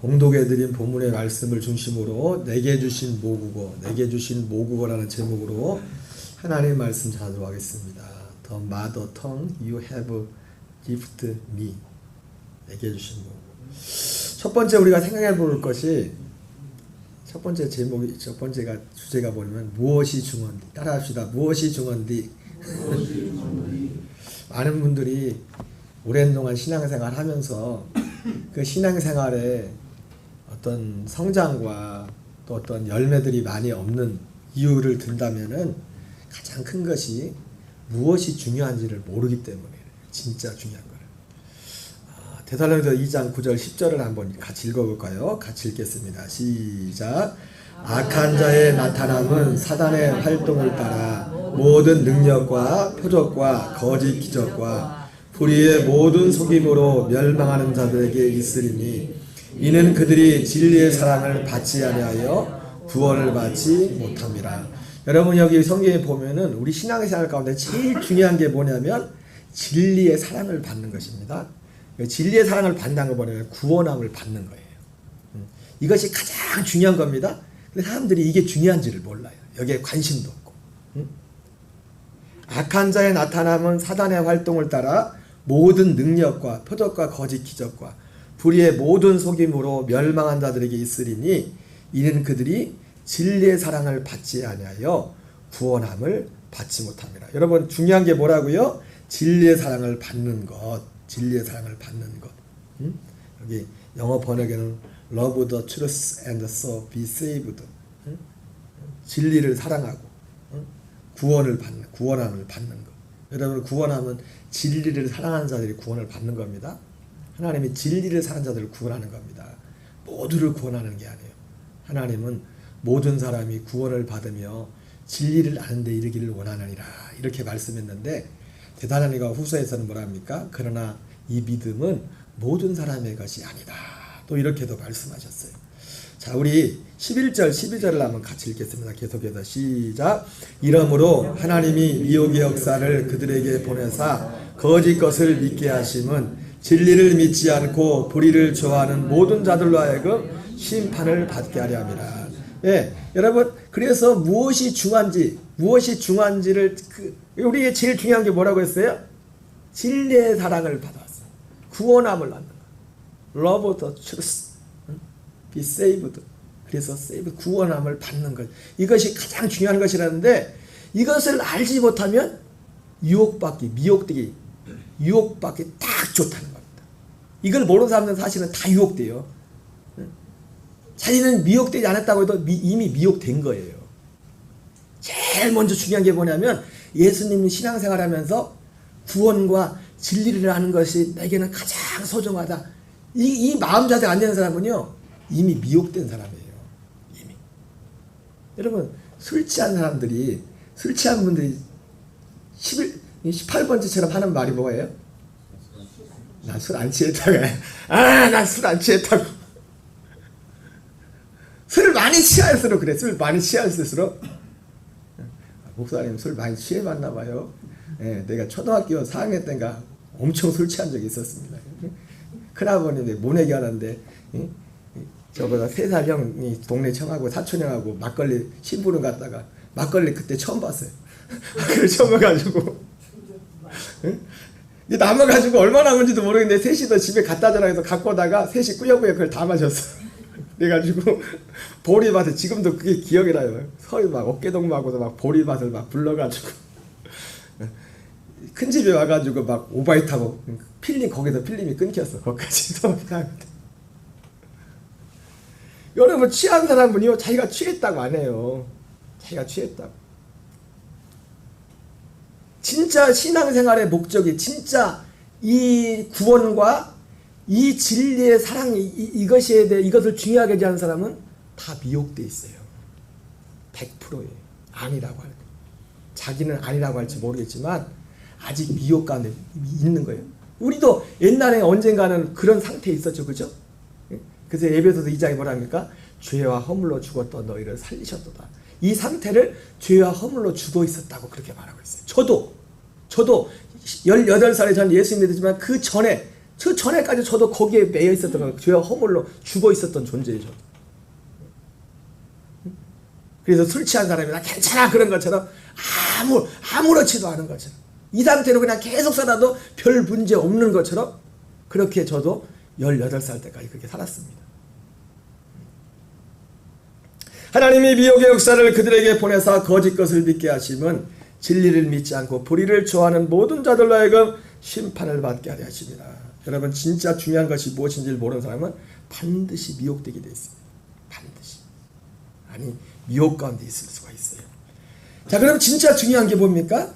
봉독해 드린 본문의 말씀을 중심으로 내게 주신 모국어라는 제목으로 하나님의 말씀 찾아보도록 하겠습니다. The mother tongue you have gifted me. 내게 주신 모국어. 첫 번째 우리가 생각해 볼 것이 첫 번째가 주제가 뭐냐면 무엇이 중요한디. 따라합시다. 무엇이 중요한디. 많은 분들이 오랜 동안 신앙생활 하면서 그 신앙생활에 어떤 성장과 또 어떤 열매들이 많이 없는 이유를 든다면은 가장 큰 것이 무엇이 중요한지를 모르기 때문에 진짜 중요한 거예요. 데살로니가서 2장 9절 10절을 한번 같이 읽어볼까요? 같이 읽겠습니다. 시작. 악한 자의 나타남은 사단의 활동을 따라 모든 능력과 표적과 거짓 기적과 불의의 모든 속임으로 멸망하는 자들에게 있으리니 이는 그들이 진리의 사랑을 받지 아니하여 구원을 받지 못함이라. 여러분 여기 성경에 보면은 우리 신앙생활 가운데 제일 중요한 게 뭐냐면 진리의 사랑을 받는 것입니다. 진리의 사랑을 받는 거 뭐냐면 구원함을 받는 거예요. 이것이 가장 중요한 겁니다. 근데 사람들이 이게 중요한지를 몰라요. 여기에 관심도 없고. 악한 자의 나타남은 사단의 활동을 따라 모든 능력과 표적과 거짓 기적과 불의의 모든 속임으로 멸망한 자들에게 있으리니 이는 그들이 진리의 사랑을 받지 아니하여 구원함을 받지 못합니다. 여러분 중요한 게 뭐라고요? 진리의 사랑을 받는 것. 진리의 사랑을 받는 것. 여기 영어 번역에는 love the truth and so be saved. 진리를 사랑하고 구원함을 받는 것. 여러분 구원함은 진리를 사랑하는 자들이 구원을 받는 겁니다. 하나님이 진리를 사랑하는 자들을 구원하는 겁니다. 모두를 구원하는 게 아니에요. 하나님은 모든 사람이 구원을 받으며 진리를 아는 데 이르기를 원하느니라 이렇게 말씀했는데 데살로니가 후서에서는 뭐랍니까? 그러나 이 믿음은 모든 사람의 것이 아니다. 또 이렇게도 말씀하셨어요. 자, 우리 11절, 12절을 한번 같이 읽겠습니다. 계속해서 시작. 이러므로 하나님이 미혹의 역사를 그들에게 보내사 거짓 것을 믿게 하심은 진리를 믿지 않고 불의를 좋아하는 모든 자들로 하여금 심판을 받게 하려 함이라. 예, 여러분 그래서 무엇이 중요한지를 우리에게 제일 중요한 게 뭐라고 했어요? 진리의 사랑을 받았어. 구원함을 받는 거. Love the truth. Be saved. 그래서 save 구원함을 받는 것. 이것이 가장 중요한 것이라는데 이것을 알지 못하면 미혹받기 딱 좋다는 겁니다. 이걸 모르는 사람들은 사실은 다 유혹돼요. 자기는 미혹되지 않았다고 해도 이미 미혹된 거예요. 제일 먼저 중요한 게 뭐냐면 예수님이 신앙생활하면서 구원과 진리를 아는 것이 내게는 가장 소중하다. 이 마음 자세가 안 되는 사람은요 이미 미혹된 사람이에요. 이미. 여러분 술 취한 분들이 18번째처럼 하는 말이 뭐예요? 난 술 안 취했다고 해. 난 술 안 취했다고. 술을 많이 취할수록 그래. 술 많이 취할수록 목사님 술 많이 취해봤나 봐요. 예, 내가 초등학교 4학년 때인가 엄청 술 취한 적이 있었습니다. 큰아버님이 모내기 하는데 저보다 3살 형이 동네 청하고 사촌 형하고 막걸리 심부름 갔다가 막걸리 그때 처음 봤어요. 그걸 처음 가지고 남아가지고 얼마나 남은지도 모르겠는데 셋이 더 집에 갖다 주라 해서 갖고 오다가 셋이 꾸역꾸역 그걸 다 마셨어. 그래가지고 보리밭에 지금도 그게 기억이 나요. 서울 막 어깨동무하고도 막 보리밭을 막 불러가지고 큰 집에 와가지고 막 오바이 타고 거기서 필름이 끊겼어. 거기까지 여러분 취한 사람은요 자기가 취했다고 안 해요. 자기가 취했다고. 진짜 신앙생활의 목적이 진짜 이 구원과 이 진리의 사랑이 이것에 대해 이것을 중요하게 여기는 사람은 다 미혹돼 있어요. 100%예요. 아니라고 할 거. 자기는 아니라고 할지 모르겠지만 아직 미혹 가운데 있는 거예요. 우리도 옛날에 언젠가는 그런 상태에 있었죠, 그죠? 그래서 에베소서 2장에 뭐라 합니까? 죄와 허물로 죽었던 너희를 살리셨도다. 이 상태를 죄와 허물로 죽어 있었다고 그렇게 말하고 있어요. 저도 18살에 전 예수 믿었지만 그 전에 그 전에까지 저도 거기에 매여 있었던 거예요. 죄와 허물로 죽어 있었던 존재죠. 그래서 술 취한 사람이 나 괜찮아 그런 것처럼 아무렇지도 않은 것처럼 이 상태로 그냥 계속 살아도 별 문제 없는 것처럼 그렇게 저도 18살 때까지 그렇게 살았습니다. 하나님이 미혹의 역사를 그들에게 보내사 거짓 것을 믿게 하심은 진리를 믿지 않고 불의를 좋아하는 모든 자들로 하여금 심판을 받게 하려 하십니다. 여러분 진짜 중요한 것이 무엇인지를 모르는 사람은 반드시 미혹되게 되어 있습니다. 반드시. 아니 미혹 가운데 있을 수가 있어요. 자, 그럼 진짜 중요한 게 뭡니까?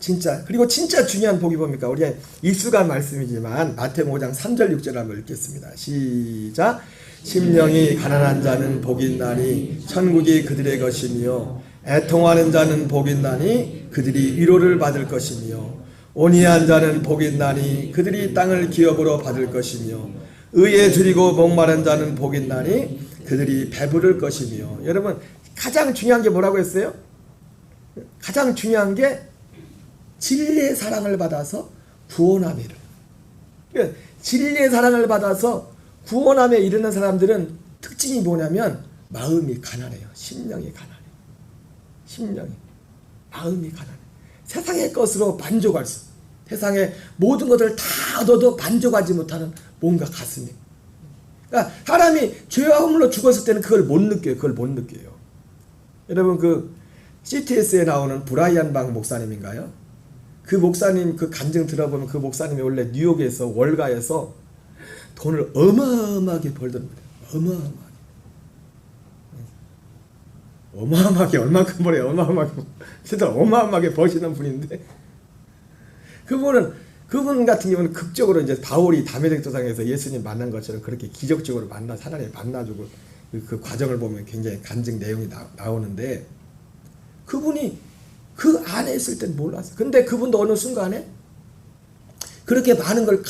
그리고 진짜 중요한 복이 뭡니까? 우리 익숙한 말씀이지만 마태복음 5장 3절 6절 한번 읽겠습니다. 시작. 심령이 가난한 자는 복이 있나니 천국이 그들의 것이며 애통하는 자는 복이 있나니 그들이 위로를 받을 것이며 온유한 자는 복이 있나니 그들이 땅을 기업으로 받을 것이며 의에 줄이고 목마른 자는 복이 있나니 그들이 배부를 것이며. 여러분 가장 중요한 게 뭐라고 했어요? 가장 중요한 게 진리의 사랑을 받아서 구원함에 이르는. 진리의 사랑을 받아서 구원함에 이르는 사람들은 특징이 뭐냐면 마음이 가난해요. 심령이 가난해요. 마음이 가난해요. 세상의 것으로 만족할 수, 세상의 모든 것을 다 얻어도 만족하지 못하는 뭔가 가슴이. 그러니까 사람이 죄와 허물로 죽었을 때는 그걸 못 느껴요. 여러분 그 CTS에 나오는 브라이언 방 목사님인가요? 그 목사님 그 간증 들어보면 그 목사님이 원래 뉴욕에서 월가에서 돈을 어마어마하게 벌던 거예요. 어마어마하게 얼마큼 벌어요? 진짜 어마어마하게 버시는 분인데 그분 같은 경우는 극적으로 이제 바울이 담에색 도상에서 예수님 만난 것처럼 그렇게 기적적으로 하나님 만나주고 그 과정을 보면 굉장히 간증 내용이 나오는데 그분이 그 안에 있을 땐 몰랐어요. 근데 그분도 어느 순간에 그렇게 많은 걸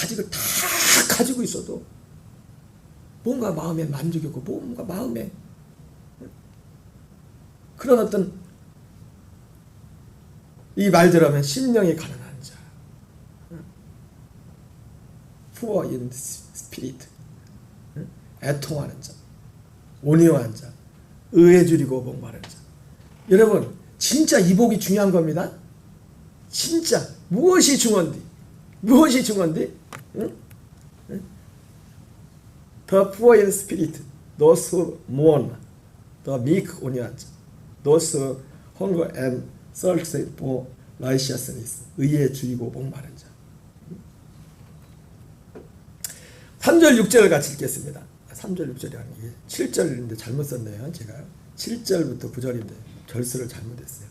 가지고 있어도 뭔가 마음에 만족이 없고 뭔가 마음에 그런 어떤 이 말대로 하면 심령이 가난한 자, poor in spirit, 애통하는 자, 온유한 자, 의에 줄이고 목마른 자. 여러분 진짜 이 복이 중요한 겁니다. 진짜 무엇이 중요한디? 응? The poor in spirit, those who mourn, the meek 온유한 자, those who hunger and thirst for righteousness, 의에 줄이고 목마른 자. 3절 6절 같이 읽겠습니다. 3절 6절이 아니에요. 7절인데 잘못 썼네요. 제가 7절부터 9절인데 절수를 잘못했어요.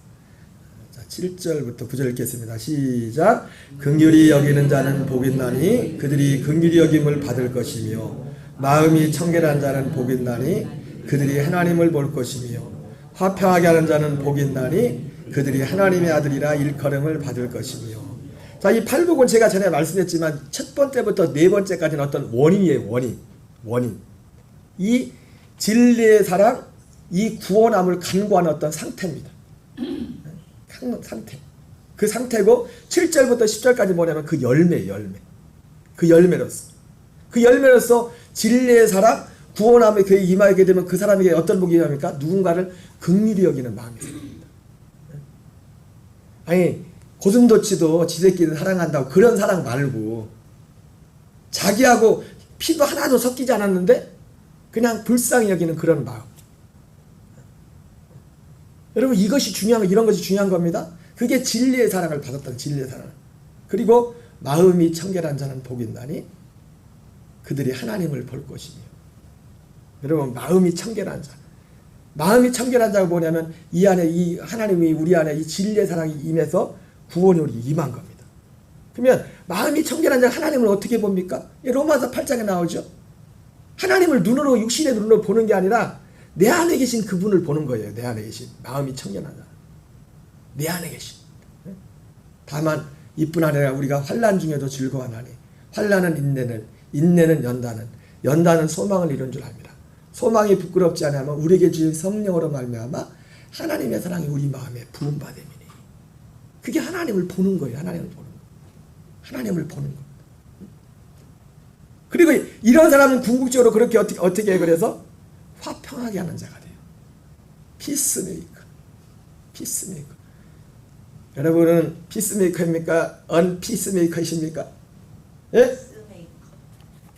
자, 7절부터 9절 읽겠습니다. 시작. 긍휼히 여기는 자는 복이 있나니 그들이 긍휼히 여김을 받을 것이며 마음이 청결한 자는 복이 있나니 그들이 하나님을 볼 것이며 화평하게 하는 자는 복이 있나니 그들이 하나님의 아들이라 일컬음을 받을 것이며. 자, 이 팔복은 제가 전에 말씀했지만 첫 번째부터 네 번째까지는 어떤 원인이에요. 원인. 이 진리의 사랑, 이 구원함을 간구하는 어떤 상태입니다. 상태. 그 상태고 7절부터 10절까지 뭐냐면 그 열매예요. 그 열매로서 진리의 사랑, 구원함에 그에 임하게 되면 그 사람에게 어떤 복이 임합니까? 누군가를 긍휼히 여기는 마음이 생깁니다. 아니 고슴도치도 지새끼를 사랑한다고 그런 사랑 말고 자기하고 피도 하나도 섞이지 않았는데 그냥 불쌍히 여기는 그런 마음. 여러분 이것이 중요한 이런 것이 중요한 겁니다. 그게 진리의 사랑을 받았다는 진리의 사랑. 그리고 마음이 청결한 자는 복이 있나니 그들이 하나님을 볼 것이며. 여러분 마음이 청결한 자. 마음이 청결한 자가 뭐냐면 이 안에 이 하나님이 우리 안에 이 진리의 사랑이 임해서 구원이 우리 임한 겁니다. 그러면 마음이 청결한 자가 하나님을 어떻게 봅니까? 로마서 8장에 나오죠. 하나님을 눈으로 육신의 눈으로 보는 게 아니라 내 안에 계신 그분을 보는 거예요. 내 안에 계신 마음이 청결한 자. 내 안에 계신. 다만 이뿐 아니라 우리가 환난 중에도 즐거워하나니 환난은 인내는 연단은 소망을 이룬 줄 압니다. 소망이 부끄럽지 않으면 우리에게 주신 성령으로 말미암아 하나님의 사랑이 우리 마음에 부음받음이니. 그게 하나님을 보는 거예요. 하나님을 보는 거. 그리고 이런 사람은 궁극적으로 그렇게 어떻게 해? 그래서 화평하게 하는 자가 돼요. 피스메이커. 피스메이커. 여러분은 피스메이커입니까? 언피스메이커이십니까? 예?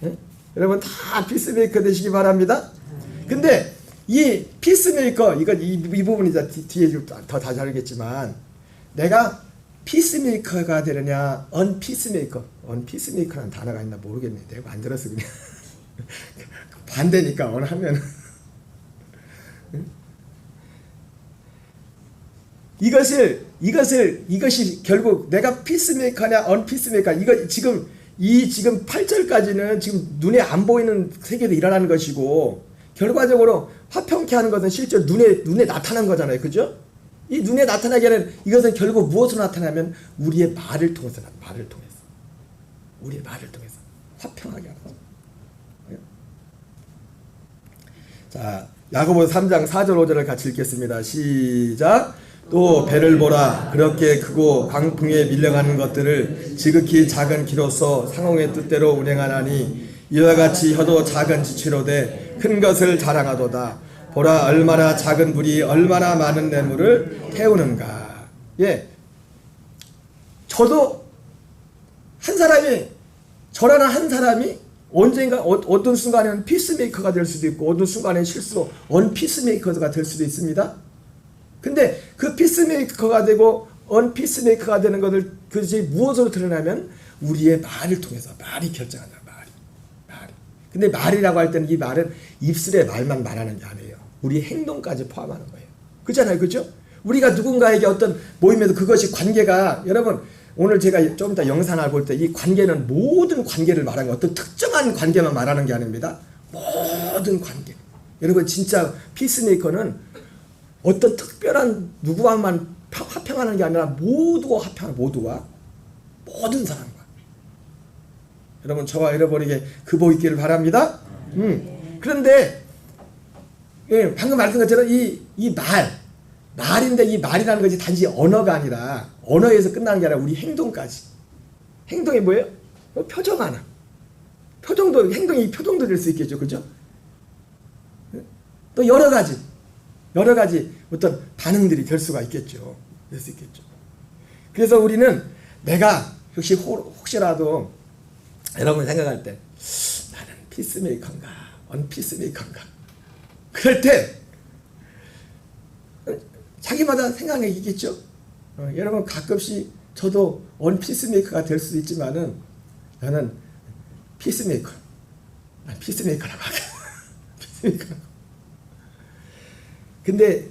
예? 여러분 다 피스메이커 되시기 바랍니다. 근데 이 피스메이커 이 부분이 뒤에 더 다르겠지만 내가 피스메이커가 되느냐 언피스메이커라는 단어가 있나 모르겠네. 내가 안 들어서 그냥 반대니까 언 하면 이것이 결국 내가 피스메이커냐 언피스메이커 이거 지금 8절까지는 지금 눈에 안 보이는 세계도 일어나는 것이고 결과적으로 화평케 하는 것은 실제 눈에 나타난 거잖아요. 그죠? 이 눈에 나타나게 하는 이것은 결국 무엇으로 나타나면 우리의 말을 통해서 우리의 말을 통해서 화평하게 하는 거죠. 자, 야고보서 3장 4절 5절을 같이 읽겠습니다. 시작. 또 배를 보라. 그렇게 크고 강풍에 밀려가는 것들을 지극히 작은 기로서 상홍의 뜻대로 운행하나니 이와 같이 혀도 작은 지체로 돼 큰 것을 자랑하도다. 보라 얼마나 작은 불이 얼마나 많은 뇌물을 태우는가. 예, 저도 저라는 한 사람이 언젠가 어떤 순간에는 피스메이커가 될 수도 있고 어떤 순간에 실수로 언피스메이커가 될 수도 있습니다. 근데 그 피스메이커가 되고 언피스메이커가 되는 것을 그것이 무엇으로 드러나면 우리의 말을 통해서 말이 결정한다. 말이. 근데 말이라고 할 때는 이 말은 입술의 말만 말하는 게 아니에요. 우리 행동까지 포함하는 거예요. 그렇잖아요. 그렇죠? 우리가 누군가에게 어떤 모임에도 그것이 관계가 여러분 오늘 제가 좀 이따 영상을 볼 때 이 관계는 모든 관계를 말하는 거 어떤 특정한 관계만 말하는 게 아닙니다. 모든 관계. 여러분 진짜 피스메이커는 어떤 특별한 누구와만 화평하는 게 아니라 모두와 화평하는 모든 사람과. 여러분 저와 여러분에게 그 복 있기를 바랍니다. 그런데 예, 방금 말씀한 것처럼 이 말인데 이 말이라는 것이 단지 언어가 아니라 언어에서 끝나는 게 아니라 우리 행동까지. 행동이 뭐예요? 표정 하나. 행동이 표정도 될 수 있겠죠. 그죠? 또 여러 가지 어떤 반응들이 될 수가 있겠죠. 그래서 우리는 내가 혹시라도 여러분 생각할 때 나는 피스메이커인가 언피스메이커인가 그럴 때 자기마다 생각이 있겠죠. 여러분 가끔씩 저도 언피스메이커가 될 수도 있지만은 나는 피스메이커라고 할게요. 피스메이커라고. 근데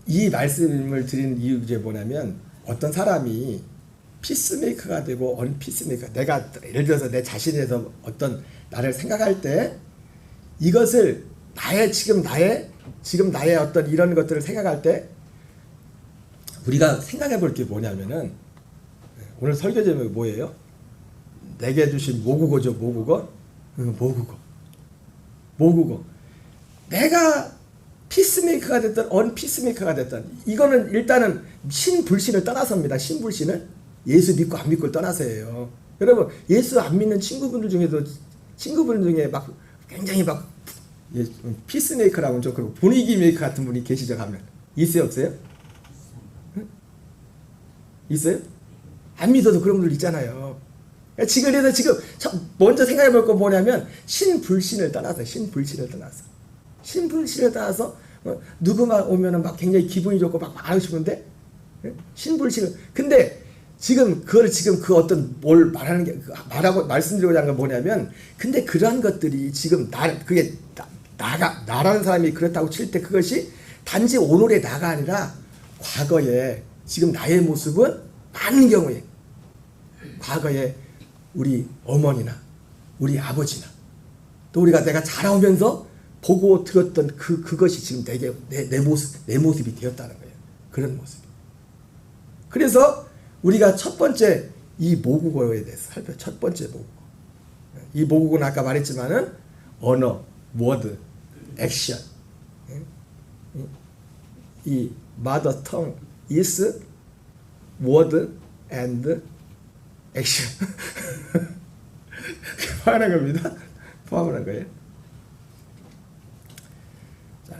이 말씀을 드린 이유가 뭐냐면 어떤 사람이 피스메이커가 되고 언피스메이커 내가 예를 들어서 내 자신에서 어떤 나를 생각할 때 이것을 지금 나의 어떤 이런 것들을 생각할 때 우리가 생각해 볼 게 뭐냐면은 오늘 설교 제목이 뭐예요? 내게 주신 모국어죠. 모국어. 내가 피스메이커가 됐든 언피스메이커가 됐든 이거는 일단은 신불신을 떠나서입니다. 신불신을 예수 믿고 안 믿고를 떠나서예요. 여러분 예수 안 믿는 친구분들 중에 막 굉장히 막 피스메이커라고 좀 그리고 분위기 메이커 같은 분이 계시죠? 가면 있어요 없어요? 있어요? 안 믿어도 그런 분들 있잖아요. 그래서 지금 먼저 생각해 볼 건 뭐냐면 신불신을 떠나서 누구만 오면은 막 굉장히 기분이 좋고 막 말하고 싶은데 신불신을 근데 지금 그 어떤 뭘 말하는 게 말씀드리고자 하는 건 뭐냐면 근데 그러한 것들이 지금 나라는 사람이 그렇다고 칠 때 그것이 단지 오늘의 나가 아니라 과거에 지금 나의 모습은 많은 경우에 과거에 우리 어머니나 우리 아버지나 또 내가 자라오면서 보고 들었던 그것이 지금 내 모습이 되었다는 거예요. 그런 모습. 그래서 우리가 첫 번째 이 모국어에 대해서 살펴 첫 번째 모국어. 이 모국어는 아까 말했지만은 언어, 워드, 액션. 이 mother tongue is word and action. 포함하는 겁니다. 포함하는 거예요. 자,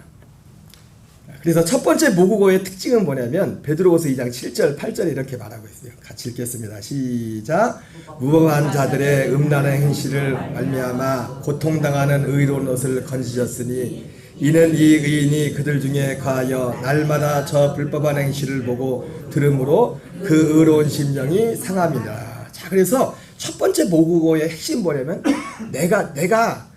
그래서 첫 번째 모국어의 특징은 뭐냐면 베드로후서 2장 7절 8절에 이렇게 말하고 있어요. 같이 읽겠습니다. 시작. 무법한 자들의 음란한 행실을 말미암아 고통당하는 의로운 옷을 건지셨으니 이는 이 의인이 그들 중에 가하여 날마다 저 불법한 행실을 보고 들음으로 그 의로운 심령이 상함이라. 자, 그래서 첫 번째 모국어의 핵심 뭐냐면 내가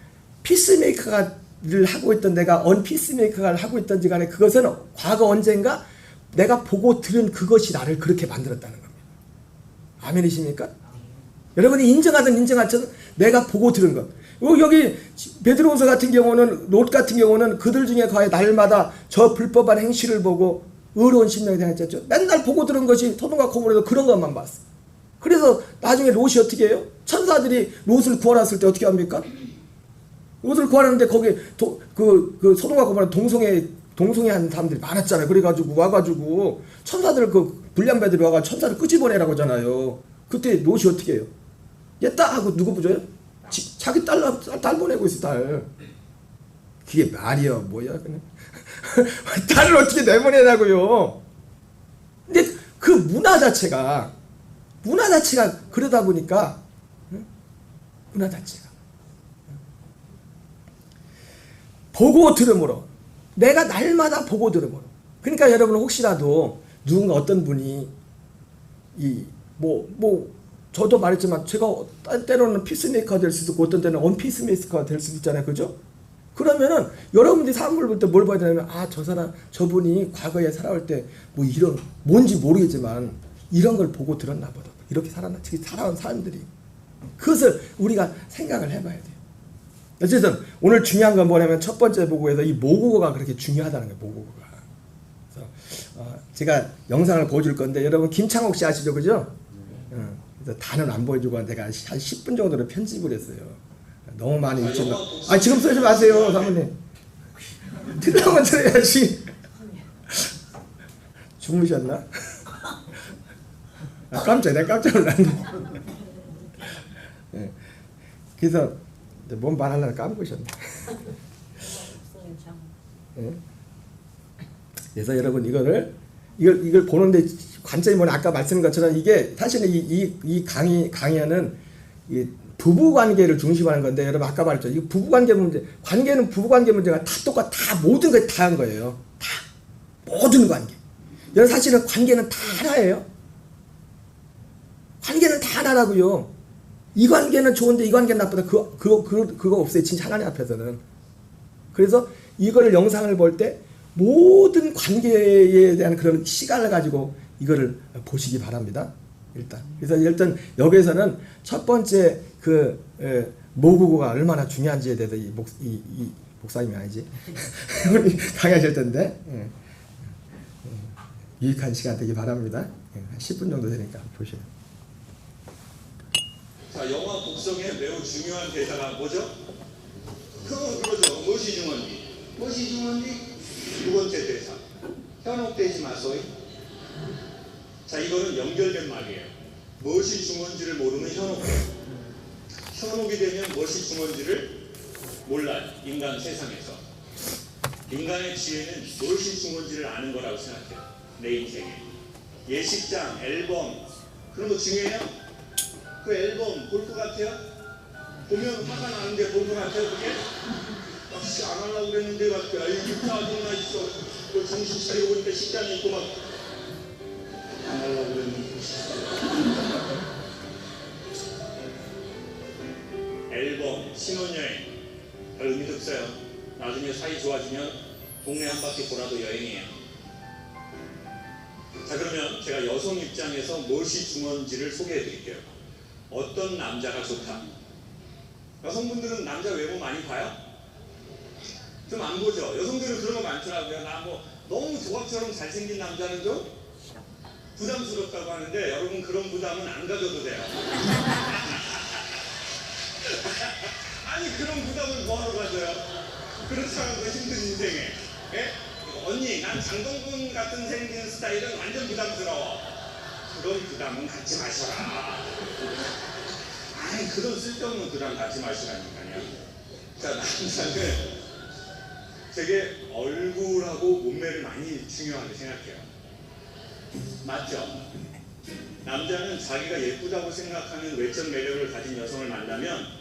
피스메이커를 하고 있던 내가 언피스메이커를 하고 있던지 간에 그것은 과거 언젠가 내가 보고 들은 그것이 나를 그렇게 만들었다는 겁니다. 아멘이십니까? 여러분이 인정하든 인정하지 않든 내가 보고 들은 것. 여기 베드로후서 같은 경우는 롯 같은 경우는 그들 중에 가해 날마다 저 불법한 행실을 보고 의로운 심령이 되었죠. 맨날 보고 들은 것이 소돔과 고모라도 그런 것만 봤어. 그래서 나중에 롯이 어떻게 해요? 천사들이 롯을 구원했을 때 어떻게 합니까? 롯을 구원하는데 거기 그 소돔과 고모라 동성애하는 사람들이 많았잖아요. 그래가지고 와가지고 천사들 그 불량배들이 와가지고 천사를 끄집어내라고 하잖아요. 그때 롯이 어떻게 해요? 얘딱 하고 누구 부져요? 자기 딸 보내고 있어, 딸. 그게 말이야 뭐야 그냥. 딸을 어떻게 내보내냐고요. 근데 그 문화 자체가 그러다 보니까 문화 자체가 보고 들음으로 내가 날마다 보고 들음으로. 그러니까 여러분 혹시라도 누군가 어떤 분이 저도 말했지만 제가 때로는 피스메이커가 될 수도 있고 어떤 때는 언피스메이커가 될 수도 있잖아요. 그죠? 그러면은 여러분들이 사람을 볼 때 뭘 봐야 되냐면 저분이 과거에 살아올 때 뭐 이런 뭔지 모르겠지만 이런 걸 보고 들었나 보다. 이렇게 살아온 사람들이. 그것을 우리가 생각을 해봐야 돼요. 어쨌든 오늘 중요한 건 뭐냐면 첫 번째 모국어에서 이 모국어가 그렇게 중요하다는 거예요. 모국어가. 그래서 제가 영상을 보여줄 건데 여러분 김창옥 씨 아시죠? 그죠? 그래서 다는 안 보여주고 내가 한 10분 정도로 편집을 했어요. 너무 많이 유치는. 지금 쓰지 마세요, 사모님. 들으면 들어야지. 주무셨나? 내가 깜짝 놀랐네. 네. 그래서 뭔 말하려고 까먹으셨네. 네. 그래서 여러분 이걸 보는데 관점이 뭐냐 아까 말씀드린 것처럼 이게 사실은 이 강의는 이 부부 관계를 중심하는 건데 여러분 아까 말했죠. 이 부부 관계 문제, 부부 관계 문제가 다 모든 게 다 한 거예요. 다 모든 관계. 여러분 사실은 관계는 다 하나예요. 관계는 다 하나라고요. 이 관계는 좋은데 이 관계는 나쁘다. 그거 없어요. 진짜 하나님 앞에서는. 그래서 이거를 영상을 볼 때 모든 관계에 대한 그런 시간을 가지고 이거를 보시기 바랍니다. 그래서 일단 여기에서는 첫 번째 모국어가 얼마나 중요한지에 대해서 이 목사님이 아니지 우리 강의하실 텐데 유익한 시간 되기 바랍니다. 10분 정도 되니까 보시죠. 자, 영화 곡성에 매우 중요한 대사가 뭐죠? 그거죠. 무엇이 중원디? 무엇이 중원디? 두 번째 대사. 현혹되지 마소이. 자, 이거는 연결된 말이에요. 무엇이 중원지를 모르는 현혹. 현혹이 되면 무엇이 중원지를 몰라요. 인간 세상에서. 인간의 지혜는 무엇이 중원지를 아는 거라고 생각해요. 내 인생에. 예식장, 앨범 그런 거 중요해요? 그 앨범 볼 것 같아요? 보면 화가 나는데 볼 것 같아요 그게? 안 하려고 그랬는데 막 이렇게 짜증나 있어. 그 정신 차리고 보니까 식장이 있고 막 안 하려고 그랬는데 앨범, 신혼여행 별 의미도 없어요. 나중에 사이 좋아지면 동네 한 바퀴 돌아도 여행이에요. 자, 그러면 제가 여성 입장에서 무엇이 중요한지를 소개해 드릴게요. 어떤 남자가 좋다. 여성분들은 남자 외모 많이 봐요? 좀 안 보죠? 여성들은 그런 거 많더라고요. 나 뭐 너무 조각처럼 잘생긴 남자는 좀 부담스럽다고 하는데 여러분 그런 부담은 안 가져도 돼요. 아니 그런 부담을 뭐하러 가져요? 그렇다고 힘든 인생에. 예? 언니 난 장동건 같은 생긴 스타일은 완전 부담스러워. 그런 부담은 갖지 마셔라. 아니 그런 쓸데없는 그랑 같이 마시라니까요. 자, 남자는 되게 얼굴하고 몸매를 많이 중요하게 생각해요. 맞죠? 남자는 자기가 예쁘다고 생각하는 외적 매력을 가진 여성을 만나면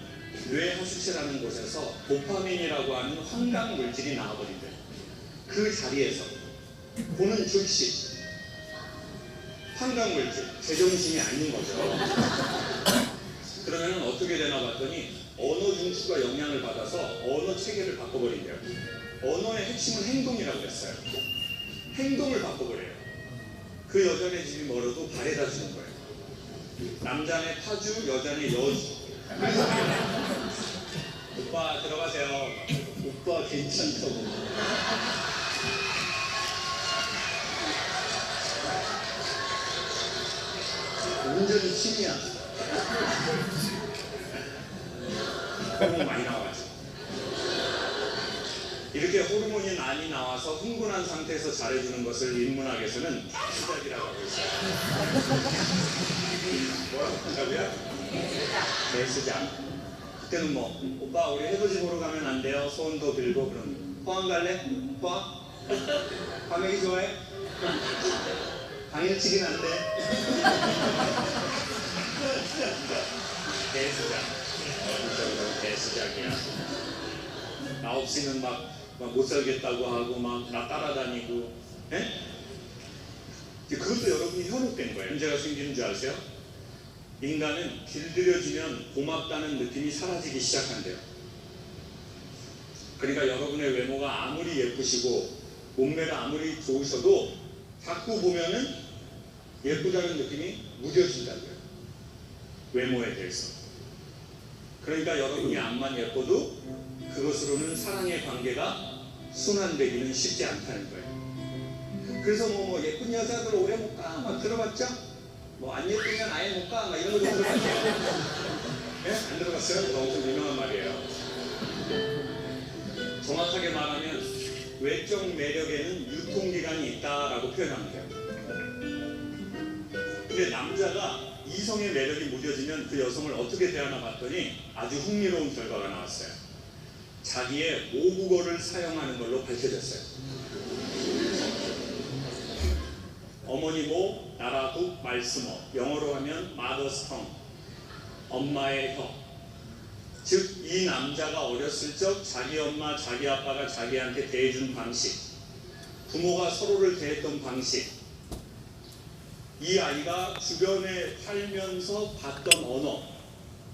뇌하수체라는 곳에서 도파민이라고 하는 환각 물질이 나와버린대요. 그 자리에서 보는 즉시 환각 물질, 제정신이 아닌 거죠. 그러면 어떻게 되나 봤더니 언어 중추가 영향을 받아서 언어 체계를 바꿔버린대요. 언어의 핵심은 행동이라고 했어요. 행동을 바꿔버려요. 그 여자네 집이 멀어도 바래다 주는 거예요. 남자네 파주, 여자네 여주. 오빠 들어가세요. 오빠 괜찮다고. 완전히 침이야. 호르몬 많이 나와가지고. 이렇게 호르몬이 많이 나와서 흥분한 상태에서 잘해주는 것을 인문학에서는 대수작이라고 하고 있어요. 뭐라고 한다고요? 대수작. 그때는 뭐 오빠 우리 해돋이 보러 가면 안 돼요? 소원도 빌고 그러면 포항 갈래? 포항? 과메기 좋아해? 당일치기는 안 돼. 대수작. 대수작이야. 나 없이는 막 못 살겠다고 하고 막 나 따라다니고. 예? 그것도 여러분이 현혹된 거예요. 문제가 생기는 줄 아세요? 인간은 길들여지면 고맙다는 느낌이 사라지기 시작한대요. 그러니까 여러분의 외모가 아무리 예쁘시고 몸매가 아무리 좋으셔도 자꾸 보면은 예쁘다는 느낌이 무뎌진다고요. 외모에 대해서. 그러니까 여러분이 암만 예뻐도 그것으로는 사랑의 관계가 순환되기는 쉽지 않다는 거예요. 그래서 뭐 예쁜 여자들 오래 못 가 막 들어봤죠? 뭐 안 예쁘면 아예 못 가 막 이런 것도 들어봤죠? 네? 안 들어봤어요? 엄청 유명한 말이에요. 정확하게 말하면 외적 매력에는 유통기간이 있다라고 표현하면 돼요. 근데 남자가 이성의 매력이 무뎌지면 그 여성을 어떻게 대하나 봤더니 아주 흥미로운 결과가 나왔어요. 자기의 모국어를 사용하는 걸로 밝혀졌어요. 어머니 모, 나라 국, 말스모, 영어로 하면 mother's tongue, 엄마의 혀. 즉, 이 남자가 어렸을 적 자기 엄마, 자기 아빠가 자기한테 대해준 방식, 부모가 서로를 대했던 방식, 이 아이가 주변에 살면서 봤던 언어,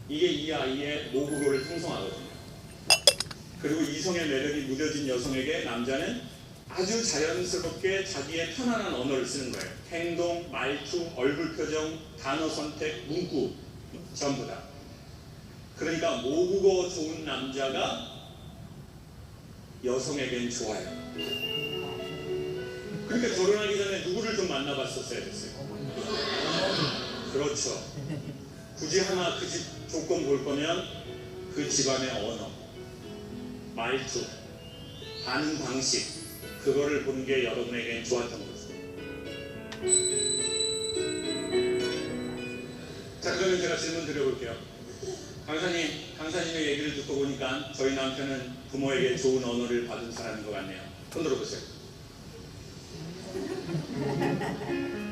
이게 이 아이의 모국어를 형성하거든요. 그리고 이성의 매력이 무뎌진 여성에게 남자는 아주 자연스럽게 자기의 편안한 언어를 쓰는 거예요. 행동, 말투, 얼굴 표정, 단어 선택, 문구 전부 다. 그러니까 모국어 좋은 남자가 여성에겐 좋아요. 그러니까 결혼하기 전에 누구를 좀 만나봤었어야 됐어요. 그렇죠. 굳이 하나 그 집 조건 볼 거면 그 집안의 언어, 말투, 반응 방식, 그거를 보는 게 여러분에겐 좋았던 거죠. 자, 그러면 제가 질문 드려볼게요. 강사님의 얘기를 듣고 보니까 저희 남편은 부모에게 좋은 언어를 받은 사람인 것 같네요. 손 들어보세요.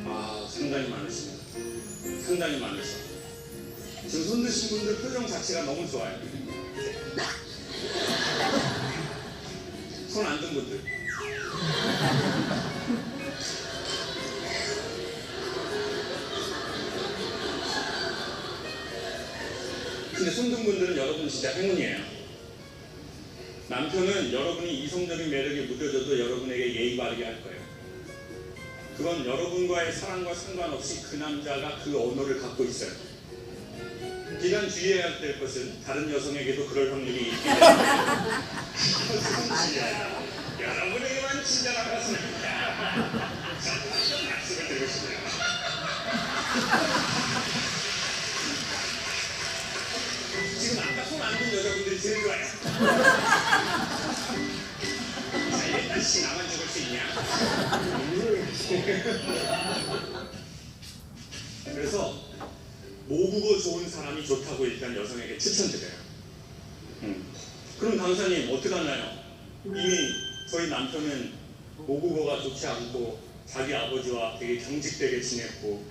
아, 상당히 많으시네요. 상당히 많으셔. 지금 손 드신 분들 표정 자체가 너무 좋아요. 손 안 든 분들. 근데 손 든 분들은 여러분 진짜 행운이에요. 남편은 여러분이 이성적인 매력이 무뎌져도 여러분에게 예의 바르게 할 거예요. 그건 여러분과의 사랑과 상관없이 그 남자가 그 언어를 갖고 있어요. 비단 주의해야 될 것은 다른 여성에게도 그럴 확률이 있기 때문에 여러분에게만 친절한 것은 아니다. 좀 약속을 드리고 싶네요. 지금 아까 손 안 든 여자분들이 제일 좋아요. 자, 일단 씨 나만 죽을 수 있냐? 그래서 모국 모국어 좋은 사람이 좋다고 일단 여성에게 추천드려요. 그럼 강사님 어떡하나요? 이미 저희 남편은 모국어가 좋지 않고 자기 아버지와 되게 경직되게 지냈고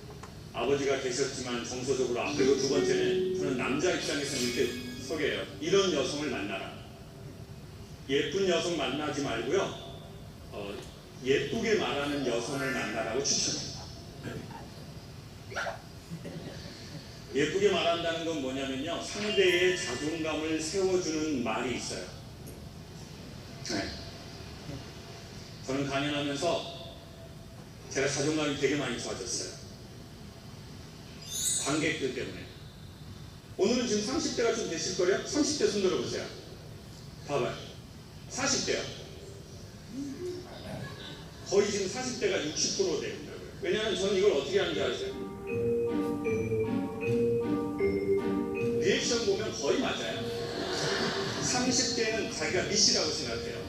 아버지가 계셨지만 정서적으로 그리고 두 번째는 저는 남자 입장에서 이렇게 소개해요. 이런 여성을 만나라. 예쁜 여성 만나지 말고요. 예쁘게 말하는 여성을 만나라고 추천해요. 예쁘게 말한다는 건 뭐냐면요, 상대의 자존감을 세워주는 말이 있어요. 네. 저는 강연하면서 제가 자존감이 되게 많이 좋아졌어요. 관객들 때문에. 오늘은 지금 30대가 좀 되실 거래요? 30대 손 들어보세요. 봐봐요. 40대요. 거의 지금 40대가 60% 된다고요. 왜냐하면 저는 이걸 어떻게 하는지 아세요? 리액션 보면 거의 맞아요. 30대는 자기가 미씨라고 생각해요.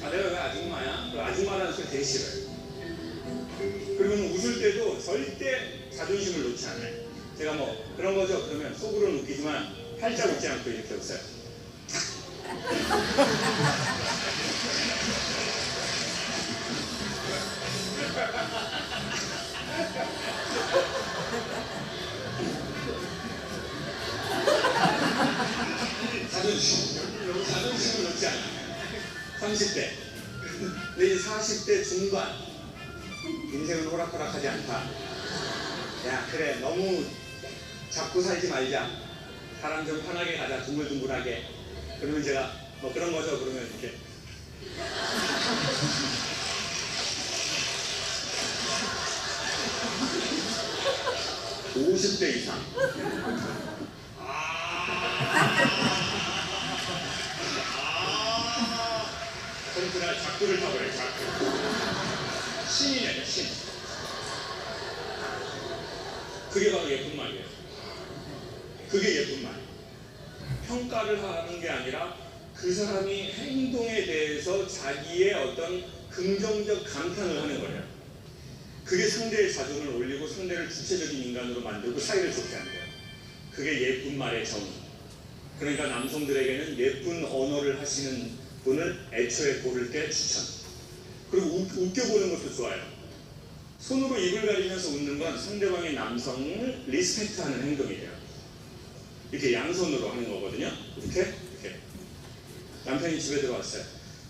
아, 내가 왜 아줌마야? 그 아줌마라는 소리 되게 싫어요. 그리고는 웃을 때도 절대 자존심을 놓지 않아요. 제가 뭐 그런 거죠. 그러면 속으로는 웃기지만 팔짝 웃지 않고 이렇게 웃어요. 자존심을 놓지 않아요. 30대. 근데 이제 40대 중반. 인생은 호락호락하지 않다. 야, 그래, 너무 잡고 살지 말자. 사람 좀 편하게 가자, 둥글둥글하게. 그러면 제가 뭐 그런 거죠. 그러면 이렇게. (50대) 이상. 그럼 그날 작두를 타버려요. 작두. 신이네요. 신. 그게 바로 예쁜 말이에요. 그게 예쁜 말. 평가를 하는 게 아니라 그 사람이 행동에 대해서 자기의 어떤 긍정적 감탄을 하는 거예요. 그게 상대의 자존을 올리고 상대를 주체적인 인간으로 만들고 사이를 좋게 한대요. 그게 예쁜 말의 정의. 그러니까 남성들에게는 예쁜 언어를 하시는 분을 애초에 고를 때 추천. 그리고 웃겨보는 것도 좋아요. 손으로 입을 가리면서 웃는 건 상대방의 남성을 리스펙트하는 행동이에요. 이렇게 양손으로 하는 거거든요. 이렇게. 남편이 집에 들어왔어요.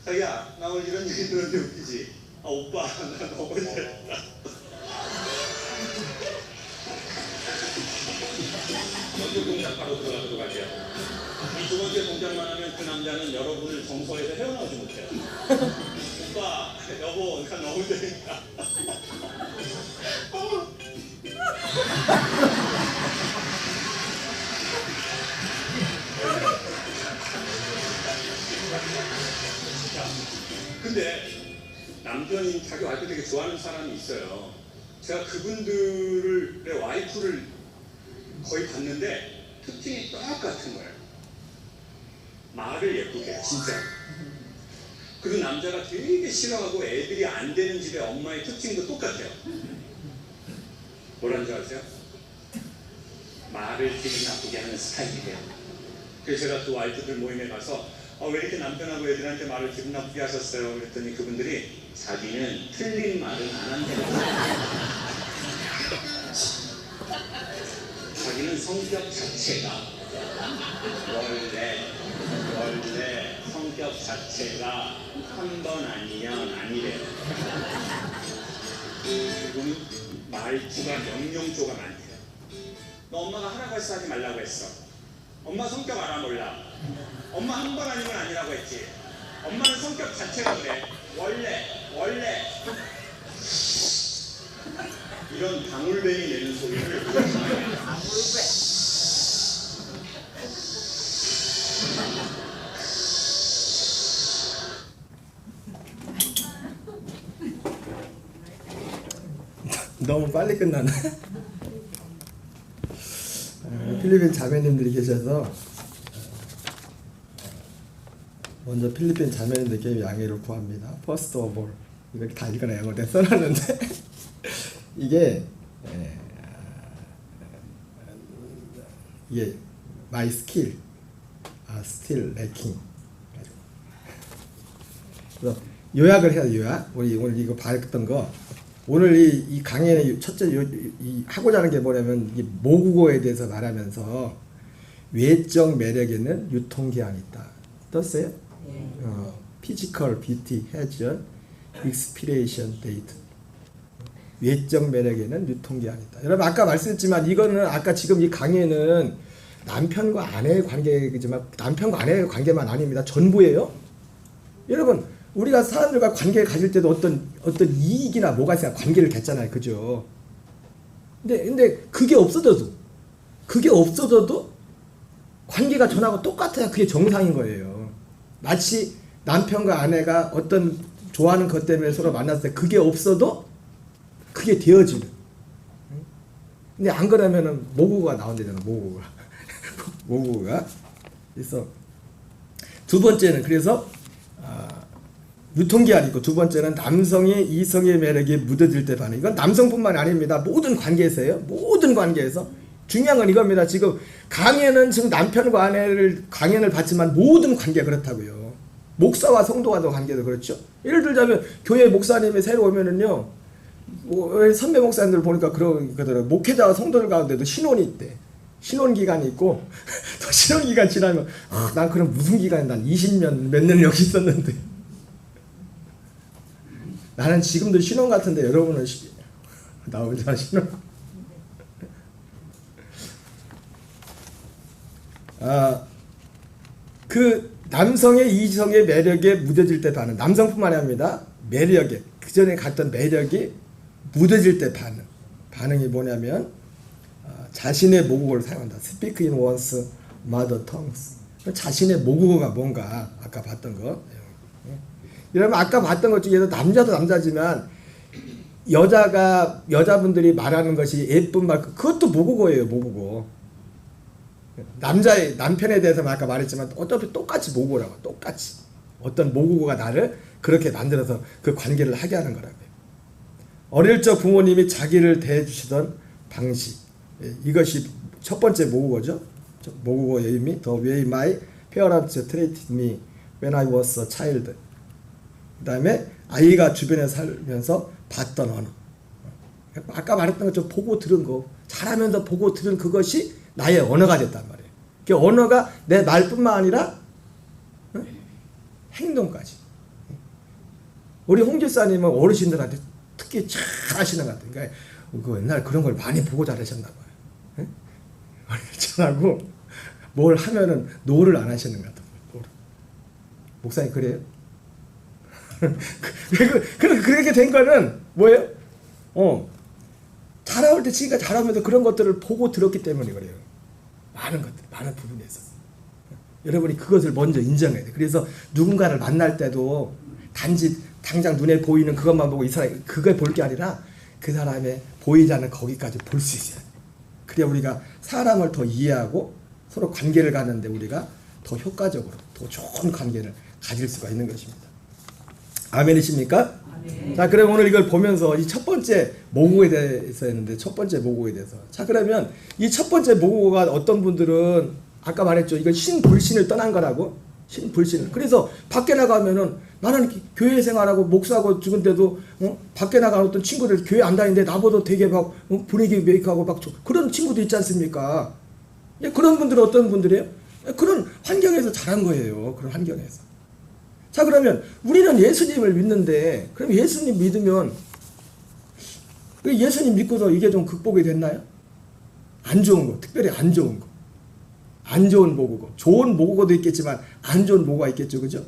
자기야, 나 오늘 이런 얘기 들었는데 웃기지? 아, 오빠, 나 너무 잘했다. 먼저 동작 바로 들어가도록 할게요. 이 두 번째 동작만 하면 그 남자는 여러분을 정서에서 헤어나오지 못해요. 오빠, 여보, 나 너무 재밌다. 근데 남편이 자기 와이프 되게 좋아하는 사람이 있어요. 제가 그분들의 와이프를 거의 봤는데 특징이 똑같은 거예요. 말을 예쁘게 해요, 진짜. 그리고 남자가 되게 싫어하고 애들이 안 되는 집의 엄마의 특징도 똑같아요. 뭐라는 줄 아세요? 말을 기분 나쁘게 하는 스타일이에요. 그래서 제가 그 와이프들 모임에 가서 왜 이렇게 남편하고 애들한테 말을 기분 나쁘게 하셨어요? 그랬더니 그분들이 자기는 틀린 말은 안 한다고. 자기는 성격 자체가 원래 성격 자체가 한 번 아니면 아니래요. 그리고는 말투가 명령조가 많대요. 너 엄마가 하라고 해서 하지 말라고 했어. 엄마 성격 알아 몰라. 엄마 한 번 아니면 아니라고 했지. 엄마는 성격 자체가 그래. 원래 이런 방울뱀이 내는 소리를 방울뱀. 너무 빨리 끝나네. 필리핀 자매님들이 계셔서 먼저 필리핀 자매님들께 양해를 구합니다. First of all, 이렇게 다 읽어내요. 내가 써놨는데 이게 이게 my skill still lacking. 그래서 요약을 해야 돼. 요약. 우리 오늘 이거 봤던 거. 오늘 이 강의의 첫째 이 하고자 하는 게 뭐냐면 이 모국어에 대해서 말하면서 외적 매력에는 유통기한이 있다. 떴어요? Physical beauty has an expiration date. 외적 매력에는 유통기한이 있다. 여러분 아까 말씀했지만 이거는 아까 지금 이 강의는 남편과 아내의 관계이지만 남편과 아내의 관계만 아닙니다. 전부예요. 여러분 우리가 사람들과 관계를 가질 때도 어떤 이익이나 뭐가 있으니까 관계를 맺잖아요. 그죠? 근데 그게 없어져도 관계가 전하고 똑같아야 그게 정상인 거예요. 마치 남편과 아내가 어떤 좋아하는 것 때문에 서로 만났을 때 그게 없어도 그게 되어지는. 근데 안 그러면은 모국어가 나온다잖아. 모국어가. 그래서 두 번째는 그래서 유통기한이 있고 두 번째는 남성이 이성의 매력에 묻어들 때 반응. 이건 남성뿐만 아닙니다. 모든 관계에서요. 모든 관계에서. 중요한 건 이겁니다. 지금 강해는 지금 남편과 아내를 강연을 받지만 모든 관계가 그렇다고요. 목사와 성도와도 관계도 그렇죠. 예를 들자면 교회 목사님이 새로 오면은요. 선배 목사님들 보니까 그러거든요. 목회자와 성도들 가운데도 신혼이 있대. 신혼 기간이 있고 또 신혼 기간 지나면 난 그럼 무슨 기간이 난 20년 몇 년 여기 있었는데 나는 지금도 신혼 같은데 여러분은 나 혼자 신혼. 그 남성의 이성의 매력에 무뎌질 때 반응. 남성뿐만 아닙니다. 매력에 그 전에 갔던 매력이 무뎌질 때 반응이 뭐냐면 자신의 모국어를 사용한다. Speak in one's mother tongues. 자신의 모국어가 뭔가 아까 봤던 거. 여러분 아까 봤던 것 중에서 남자도 남자지만 여자분들이 말하는 것이 예쁜 말 그것도 모국어예요. 모국어. 남편에 대해서 아까 말했지만 어차피 똑같이 모국어라고. 똑같이 어떤 모국어가 나를 그렇게 만들어서 그 관계를 하게 하는 거라고요. 어릴 적 부모님이 자기를 대해주시던 방식, 이것이 첫 번째 모국어죠. 모국어의 의미. The way my parents treated me when I was a child. 그 다음에 아이가 주변에 살면서 봤던 언어. 아까 말했던 것처럼 보고 들은 거, 자라면서 보고 들은 그것이 나의 언어가 됐단 말이에요. 그 언어가 내 말뿐만 아니라 행동까지. 우리 홍 집사님은 어르신들한테 특히 잘 하시는 것 같아요. 그러니까 그 옛날 그런 걸 많이 보고 자라셨나 봐요. 잘하고 뭘 하면은 노를 안 하시는 것 같아요. 목사님 그래요? 그렇게 된 거는 뭐예요? 자라올 때 지가 자라면서 그런 것들을 보고 들었기 때문에 그래요. 많은 것들, 많은 부분에 있어서. 여러분이 그것을 먼저 인정해야 돼. 그래서 누군가를 만날 때도 단지 당장 눈에 보이는 그것만 보고 이 사람이 그걸 볼 게 아니라 그 사람의 보이지 않는 거기까지 볼 수 있어야 돼. 그래야 우리가 사람을 더 이해하고 서로 관계를 갖는데 우리가 더 효과적으로 더 좋은 관계를 가질 수가 있는 것입니다. 아멘이십니까? 아멘. 자, 그럼 오늘 이걸 보면서 이 첫 번째 모국어에 대해서 했는데 첫 번째 모국어에 대해서. 자, 그러면 이 첫 번째 모국어가 어떤 분들은 아까 말했죠. 이건 신불신을 떠난 거라고. 신불신을. 그래서 밖에 나가면은 나는 교회 생활하고 목사하고 죽은데도 밖에 나가는 어떤 친구들 교회 안 다니는데 나보다 되게 막 분위기 메이크하고 막 그런 친구도 있지 않습니까? 예, 그런 분들은 어떤 분들이에요? 그런 환경에서 자란 거예요. 그런 환경에서. 자, 그러면 우리는 예수님을 믿는데 그럼 예수님 믿으면 예수님 믿고서 이게 좀 극복이 됐나요? 안 좋은 거, 특별히 안 좋은 거. 안 좋은 모국어. 좋은 모국어도 있겠지만 안 좋은 모국어가 있겠죠. 그죠?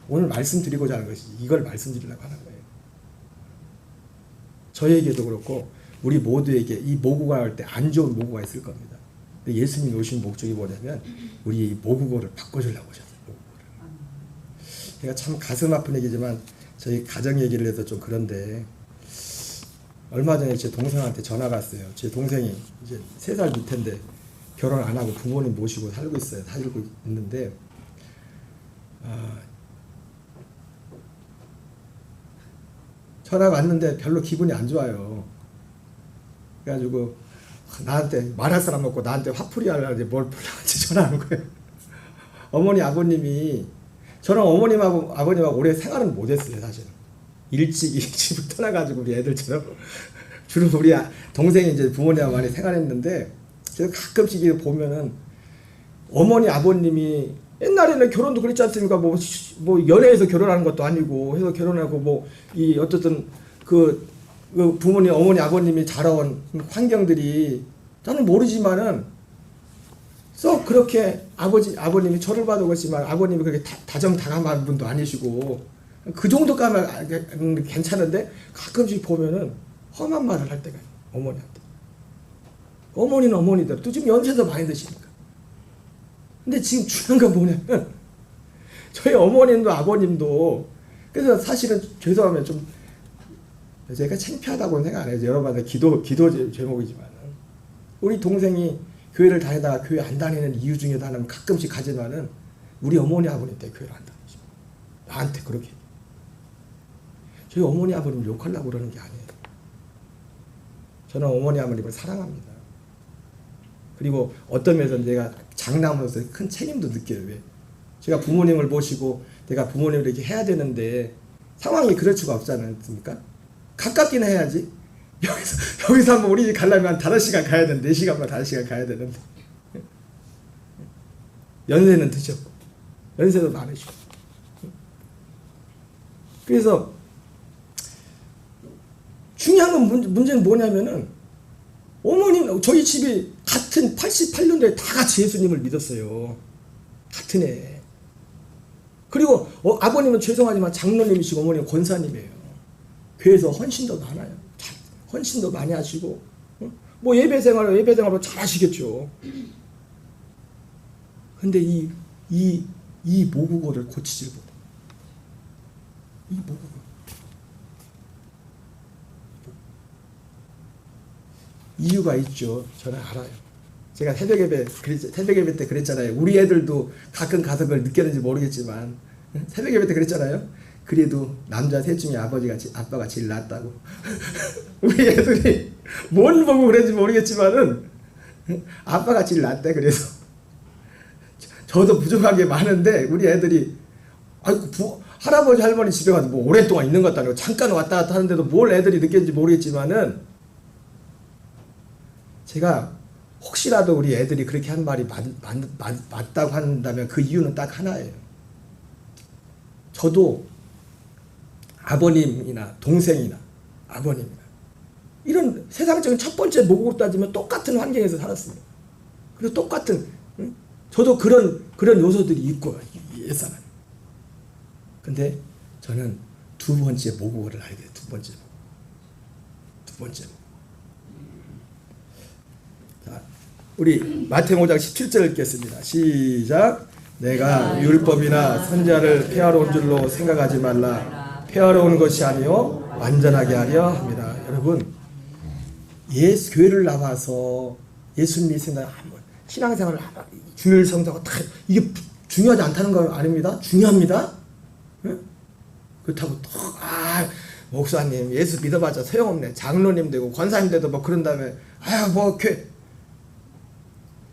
오늘 말씀드리고자 하는 것이 이걸 말씀드리려고 하는 거예요. 저에게도 그렇고 우리 모두에게 이 모국어를 할 때 안 좋은 모국어가 있을 겁니다. 근데 예수님이 오신 목적이 뭐냐면 우리 모국어를 바꿔주려고 오셨어요. 제가 참 가슴 아픈 얘기지만 저희 가정 얘기를 해서 좀 그런데 얼마 전에 제 동생한테 전화가 왔어요. 제 동생이 이제 3살 밑인데 결혼 안 하고 부모님 모시고 살고 있어요. 살고 있는데 전화가 왔는데 별로 기분이 안 좋아요. 그래가지고 나한테 말할 사람 없고 나한테 화풀이 하려는데 뭘 불러가지고 전화하는 거예요. 어머니 아버님이 저는 어머님하고 아버님하고 오래 생활은 못했어요. 사실은 일찍 집을 떠나가지고 우리 애들처럼 주로 우리 동생이 이제 부모님하고 많이 생활했는데 그래서 가끔씩 이렇게 보면은 어머니 아버님이 옛날에는 결혼도 그랬지 않습니까? 뭐 연애해서 결혼하는 것도 아니고 해서 결혼하고 뭐 이 어쨌든 그 부모님 어머니 아버님이 자라온 환경들이 저는 모르지만은 썩 그렇게 아버님이 저를 봐도 그렇지만 아버님이 그렇게 다정다감한 분도 아니시고 그 정도까지는 괜찮은데 가끔씩 보면은 험한 말을 할 때가 있어요. 어머니한테. 어머니는 어머니대로 또 지금 연세도 많이 드시니까. 근데 지금 중요한 건 뭐냐면 저희 어머님도 아버님도 그래서 사실은 죄송하면 좀 제가 창피하다고는 생각 안 해요. 여러분한테 기도 제목이지만 우리 동생이 교회를 다니다가 교회 안 다니는 이유 중에도 하나는 가끔씩 가지만은 우리 어머니 아버님 때문에 교회를 안 다니죠. 나한테 그렇게 저희 어머니 아버님을 욕하려고 그러는 게 아니에요. 저는 어머니 아버님을 사랑합니다. 그리고 어떤 면에서 내가 장남으로서 큰 책임도 느껴요. 왜? 제가 부모님을 모시고 내가 부모님을 이렇게 해야 되는데 상황이 그럴 수가 없지 않습니까? 가깝긴 해야지. 여기서 한번 우리 집 가려면 5시간 가야 되는데 4시간만 5시간 가야 되는데 연세는 드셨고 연세도 많으시고 그래서 중요한 건 문제는 뭐냐면은 어머님 저희 집이 같은 88년도에 다 같이 예수님을 믿었어요. 같은 해. 그리고 아버님은 죄송하지만 장로님이시고 어머니는 권사님이에요. 교회에서 헌신도 많아요. 헌신도 많이 하시고 뭐 예배생활 잘 하시겠죠. 근데 이 모국어를 고치질 못해. 이 모국어. 이유가 있죠. 저는 알아요. 제가 새벽 예배 때 그랬잖아요. 우리 애들도 가끔 가서 그걸 느꼈는지 모르겠지만 새벽 예배 때 그랬잖아요. 그래도 남자 셋 중에 아빠가 제일 낫다고. 우리 애들이 뭘 보고 그랬는지 모르겠지만은 아빠가 제일 낫대. 그래서 저도 부족한 게 많은데 우리 애들이 할아버지 할머니 집에 가서 뭐 오랫동안 있는 것도 아니고 잠깐 왔다 갔다 하는데도 뭘 애들이 느꼈는지 모르겠지만은 제가 혹시라도 우리 애들이 그렇게 한 말이 맞다고 한다면 그 이유는 딱 하나예요. 저도 아버님이나 동생이나 아버님이나 이런 세상적인 첫 번째 모국으로 따지면 똑같은 환경에서 살았습니다. 그리고 똑같은 저도 그런 요소들이 있고 예상은. 근데 저는 두 번째 모국어를 알게 돼요. 두 번째 모국어. 자, 우리 마태복음 5장 17절을 읽겠습니다. 시작. 내가 율법이나 선지자를 폐하러 온 줄로 생각하지 말라. 폐하러 온 것이 아니요 완전하게 하려 합니다. 여러분 교회를 나와서 예수님 믿으신다 신앙생활을 주일 성사가 다 이게 중요하지 않다는 거 아닙니다. 중요합니다. 네? 그렇다고 목사님 예수 믿어봤자 소용없네. 장로님 되고 권사님 돼도 뭐 그런 다음에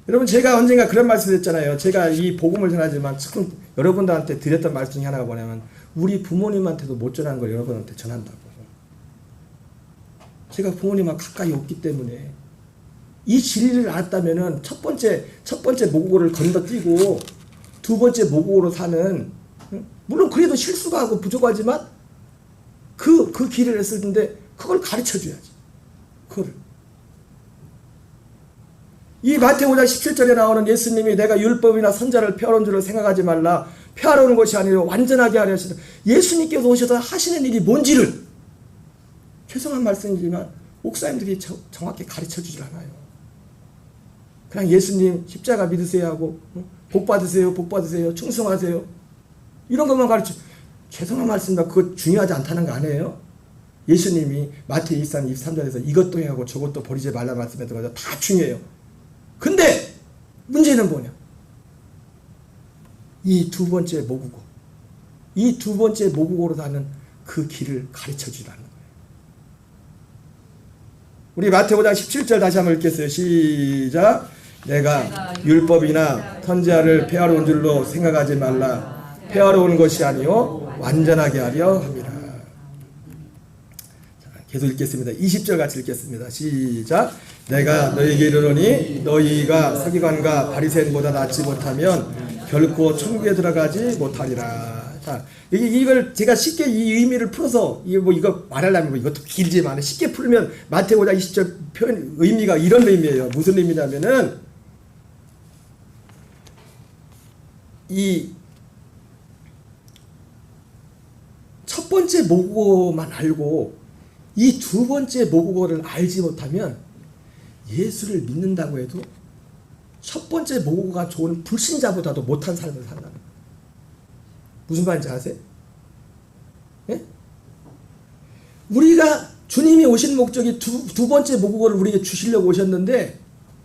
여러분 제가 언젠가 그런 말씀 드렸잖아요. 제가 이 복음을 전하지만 지금 여러분들한테 드렸던 말씀 중에 하나가 뭐냐면 우리 부모님한테도 못 전한 걸 여러분한테 전한다고. 제가 부모님하고 가까이 없기 때문에 이 진리를 알았다면은 첫 번째 모국어를 건너뛰고 두 번째 모국어로 사는 물론 그래도 실수가 하고 부족하지만 그 길을 했을 텐데 그걸 가르쳐 줘야지. 그거를. 이 마태복음 5장 17절에 나오는 예수님이 내가 율법이나 선지자를 폐하러 온 줄을 생각하지 말라. 폐하러 오는 것이 아니라 완전하게 하려 하시다. 예수님께서 오셔서 하시는 일이 뭔지를 죄송한 말씀이지만 목사님들이 정확히 가르쳐 주질 않아요. 그냥 예수님 십자가 믿으세요 하고 복 받으세요 충성하세요 이런 것만 가르쳐. 죄송한 말씀입니다. 그거 중요하지 않다는 거 아니에요? 예수님이 마태 23절에서 이것도 해하고 저것도 버리지 말라 말씀했던 거죠. 다 중요해요. 근데 문제는 뭐냐? 이 두 번째 모국어, 이 두 번째 모국어로 사는 그 길을 가르쳐 주지 않는 거예요. 우리 마태복음 5장 17절 다시 한번 읽겠어요. 시작. 내가 율법이나 선지자를 폐하러 온 줄로 생각하지 말라. 폐하러 온 것이 아니요 완전하게 하려 함이라. 자, 계속 읽겠습니다. 20절 같이 읽겠습니다. 시작. 내가 너희에게 이르노니 너희가 서기관과 바리새인보다 낫지 못하면 결코 천국에 들어가지 못하리라. 자, 이걸 제가 쉽게 이 의미를 풀어서 이거 말하려면 이것도 길지만 쉽게 풀면 마태복음 5장 20절 표현 의미가 이런 의미예요. 무슨 의미냐면은 이 첫 번째 모국어만 알고 이 두 번째 모국어를 알지 못하면 예수를 믿는다고 해도 첫 번째 모국어가 좋은 불신자보다도 못한 삶을 산다는 거예요. 무슨 말인지 아세요? 예? 우리가 주님이 오신 목적이 두 번째 모국어를 우리에게 주시려고 오셨는데,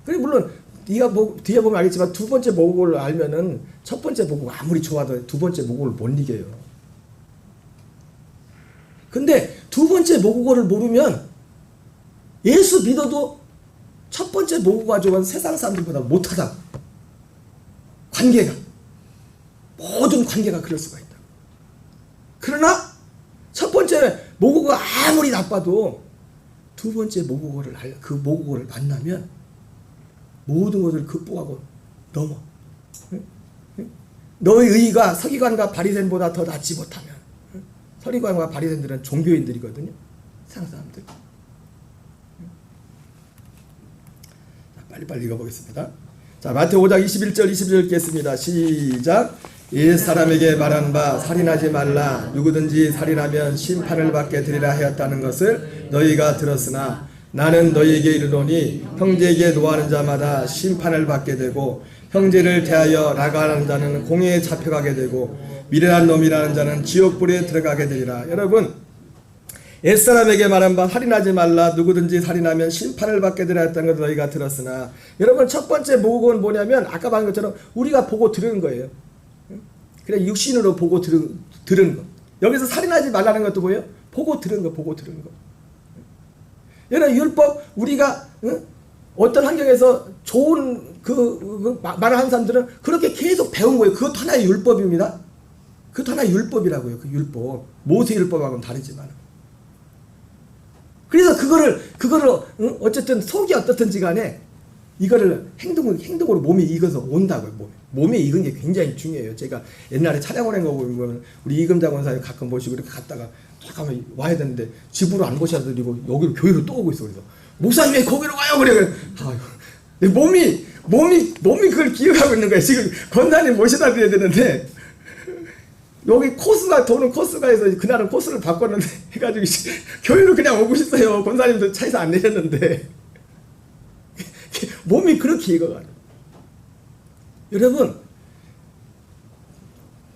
그래 물론 네가 뒤에 보면 알겠지만 두 번째 모국어를 알면은 첫 번째 모국어 아무리 좋아도 두 번째 모국어를 못 이겨요. 근데 두 번째 모국어를 모르면 예수 믿어도 첫 번째 모국어가 좋은 세상 사람들보다 못하다. 관계가 모든 관계가 그럴 수가 있다. 그러나 첫 번째 모국어가 아무리 나빠도 두 번째 모국어를 그 모국어를 만나면 모든 것을 극복하고 넘어. 너의 의의가 서기관과 바리새인보다 더 낫지 못하면, 서기관과 바리새인들은 종교인들이거든요. 세상 사람들. 자, 빨리빨리 읽어보겠습니다. 자, 마태복음 5장 21절 22절 읽겠습니다. 시작. 옛 사람에게 말한 바 살인하지 말라. 누구든지 살인하면 심판을 받게 되리라 하였다는 것을 너희가 들었으나 나는 너희에게 이르노니 형제에게 노하는 자마다 심판을 받게 되고 형제를 대하여 나가는 자는 공회에 잡혀가게 되고 미련한 놈이라는 자는 지옥불에 들어가게 되리라. 여러분, 옛사람에게 말한 바 살인하지 말라. 누구든지 살인하면 심판을 받게 되리라 했다는 것을 너희가 들었으나, 여러분 첫 번째 모국어는 뭐냐면 아까 말한 것처럼 우리가 보고 들은 거예요. 그냥 육신으로 보고 들은 거. 여기서 살인하지 말라는 것도 뭐예요? 보고 들은 거, 보고 들은 거. 여러분 율법 우리가 어떤 환경에서 좋은 말을 하는 사람들은 그렇게 계속 배운 거예요. 그것도 하나의 율법입니다. 그것도 하나의 율법이라고요. 그 율법. 모세 율법하고는 다르지만. 그래서 그거를 어쨌든 속이 어떻든지 간에 이거를 행동으로 몸이 익어서 온다고요. 몸에 익은 게 굉장히 중요해요. 제가 옛날에 촬영을 한 거 보면 우리 이금자 권사님 가끔 보시고 이렇게 갔다가 잠깐만 와야 되는데 집으로 안 모셔드리고 여기로 교회로 또 오고 있어. 그래서 목사님 왜 거기로 가요? 그래. 아유, 몸이 그걸 기억하고 있는 거야. 지금 권사님 모셔다 드려야 되는데 여기 도는 코스가 해서 그날은 코스를 바꿨는데 해가지고 교회로 그냥 오고 싶어요. 권사님도 차에서 안 내렸는데 몸이 그렇게 익어가요. 여러분,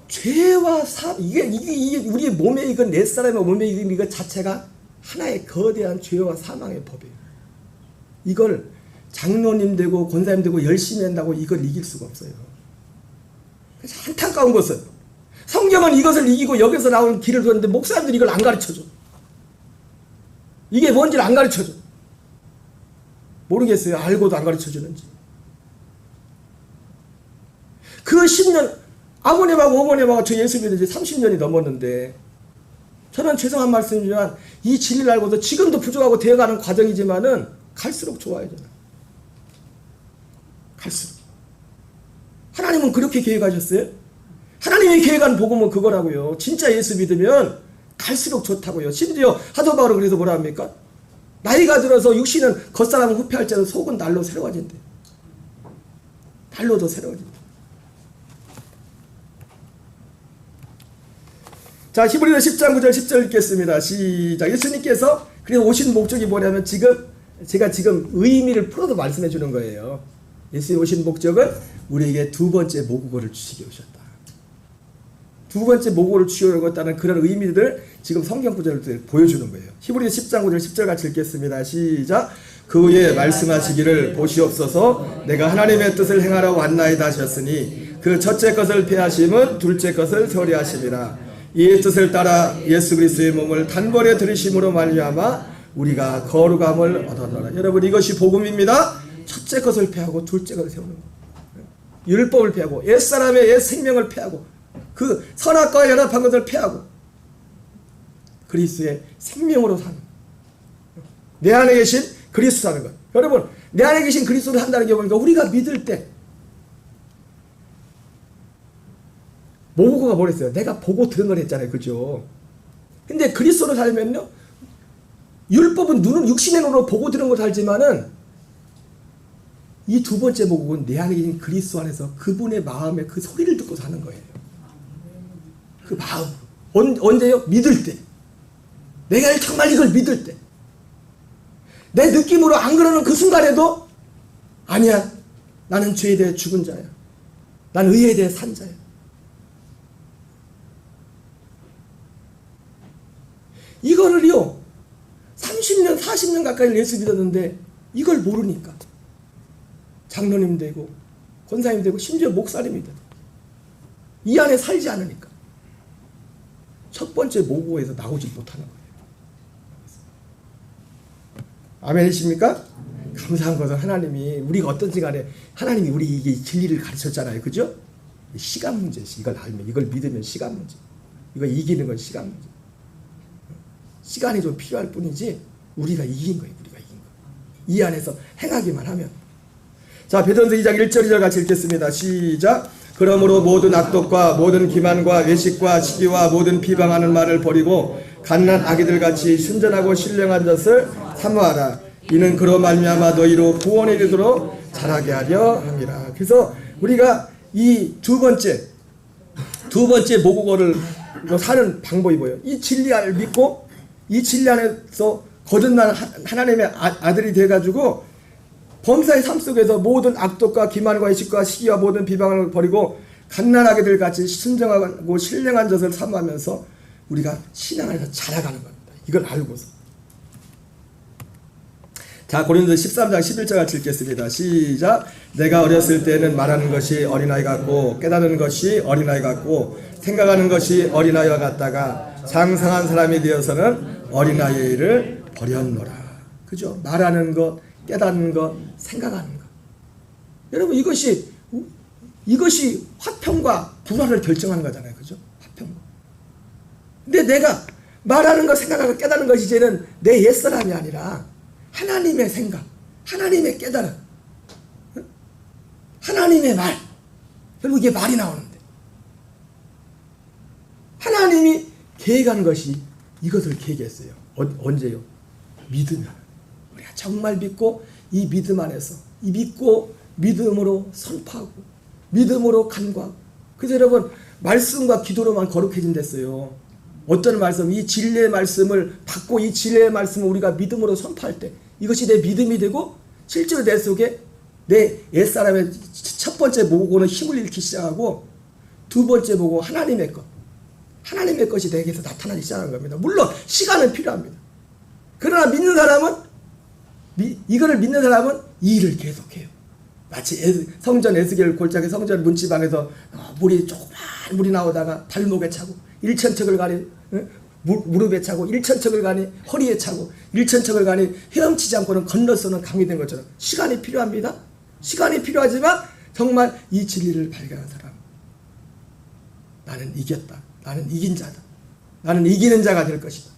죄와 이게 우리의 몸에 익은 옛사람의 몸에 익은 이것 자체가 하나의 거대한 죄와 사망의 법이에요. 이걸 장로님 되고 권사님 되고 열심히 한다고 이걸 이길 수가 없어요. 그래서 안타까운 것은 성경은 이것을 이기고 여기서 나오는 길을 뒀는데 목사님들이 이걸 안 가르쳐줘. 이게 뭔지를 안 가르쳐줘. 모르겠어요. 알고도 안 가르쳐주는지. 그 10년 아버님하고 어머님하고 저 예수 믿은 지 30년이 넘었는데 저는 죄송한 말씀이지만 이 진리를 알고도 지금도 부족하고 되어가는 과정이지만은 갈수록 좋아요. 저는 갈수록. 하나님은 그렇게 계획하셨어요? 하나님이 계획한 복음은 그거라고요. 진짜 예수 믿으면 갈수록 좋다고요. 심지어 사도 바울은 그래서 뭐라 합니까? 나이가 들어서 육신은 겉사람은 후패할지라도 속은 날로 새로워진대. 날로 더 새로워진대. 자, 히브리서 10장 9절 10절 읽겠습니다. 시작. 예수님께서 그래서 오신 목적이 뭐냐면 제가 지금 의미를 풀어서 말씀해 주는 거예요. 예수님 오신 목적은 우리에게 두 번째 모국어를 주시기 오셨다. 두 번째 모국어를 주시려고 했다는 그런 의미들을 지금 성경 구절을 보여주는 거예요. 히브리서 10장 9절 10절 같이 읽겠습니다. 시작. 그 후에 말씀하시기를 보시옵소서 내가 하나님의 뜻을 행하러 왔나이다 하셨으니 그 첫째 것을 폐하심은 둘째 것을 소리하심이라. 이의 뜻을 따라 예수 그리스도의 몸을 단번에 들이심으로 말미암아 우리가 거룩함을 얻었노라. 여러분 이것이 복음입니다. 첫째 것을 패하고 둘째 것을 세우는 것. 율법을 패하고 옛사람의 옛 생명을 패하고 그 선악과 연합한 것을 패하고 그리스도의 생명으로 사는 내 안에 계신 그리스도 사는 것. 여러분 내 안에 계신 그리스도를 한다는 게 보니까 우리가 믿을 때 모고가 뭐랬어요? 내가 보고 들은 걸 했잖아요. 그죠? 근데 그리스도로 살면요 율법은 눈은 육신의 눈으로 보고 들은 걸 살지만은 이 두 번째 모국은 내 안에 계신 그리스도 안에서 그분의 마음에 그 소리를 듣고 사는 거예요. 그 마음. 언제요? 믿을 때. 내가 정말 이걸 믿을 때. 내 느낌으로 안 그러는 그 순간에도 아니야. 나는 죄에 대해 죽은 자야. 난 의에 대해 산 자야. 이거를요 30년 40년 가까이 예수 믿었는데 이걸 모르니까 장로님 되고 권사님 되고 심지어 목사님이 되고 이 안에 살지 않으니까 첫 번째 모국에서 나오지 못하는 거예요. 아멘이십니까? 감사한 것은 하나님이 우리가 어떤지 간에 하나님이 우리 이게 진리를 가르쳤잖아요. 그죠? 시간 문제지. 이걸 알면 이걸 믿으면 시간 문제. 이거 이기는 건 시간 문제. 시간이 좀 필요할 뿐이지 우리가 이긴 거예요. 우리가 이긴 거예요. 이 안에서 행하기만 하면. 자, 베드로전서 2장 1절 2절 같이 읽겠습니다. 시작. 그러므로 모든 악독과 모든 기만과 외식과 시기와 모든 비방하는 말을 버리고 갓난 아기들 같이 순전하고 신령한 것을 사모하라. 이는 그로 말미암아 너희로 구원에 이르도록 자라게 하려 함이라. 그래서 우리가 이 두 번째 모국어를 사는 방법이 뭐예요? 이 진리 안을 믿고 이 진리 안에서 거듭난 하나님의 아들이 돼가지고 범사의 삶 속에서 모든 악독과 기만과 의식과 시기와 모든 비방을 버리고 갓난아기들 같이 순정하고 신령한 젖을 사모하면서 우리가 신앙 안에서 자라가는 겁니다. 이걸 알고서. 자, 고린도서 13장 11절 같이 읽겠습니다. 시작. 내가 어렸을 때는 말하는 것이 어린아이 같고 깨닫는 것이 어린아이 같고 생각하는 것이 어린아이와 같다가 장성한 사람이 되어서는 어린아이의 일을 버렸노라. 그죠? 말하는 것, 깨닫는 것, 생각하는 것. 여러분 이것이 화평과 불화를 결정하는 거잖아요. 그죠? 화평과. 근데 내가 말하는 것, 생각하고 깨닫는 것이 이제는 내 옛사람이 아니라 하나님의 생각, 하나님의 깨달음, 하나님의 말. 결국 이게 말이 나오는데 하나님이 계획한 것이 이것을 계획했어요. 언제요? 믿으면. 우리가 정말 믿고 이 믿음 안에서 이 믿고 믿음으로 선포하고 믿음으로 간구하고. 그래서 여러분 말씀과 기도로만 거룩해진댔어요. 어떤 말씀, 이 진리의 말씀을 받고 이 진리의 말씀을 우리가 믿음으로 선포할 때 이것이 내 믿음이 되고 실제로 내 속에 내 옛사람의 첫 번째 모고는 힘을 잃기 시작하고 두 번째 모고 하나님의 것이 내게서 나타나기 시작하는 겁니다. 물론 시간은 필요합니다. 그러나 이거를 믿는 사람은 이 일을 계속해요. 마치 성전 에스겔 골짜기 성전 문지방에서 조그만 물이 나오다가 발목에 차고 1,000척을 가니 무릎에 차고 1,000척을 가니 허리에 차고 1,000척을 가니 헤엄치지 않고는 건너서는 강이 된 것처럼 시간이 필요합니다. 시간이 필요하지만 정말 이 진리를 발견한 사람, 나는 이겼다. 나는 이긴 자다. 나는 이기는 자가 될 것이다.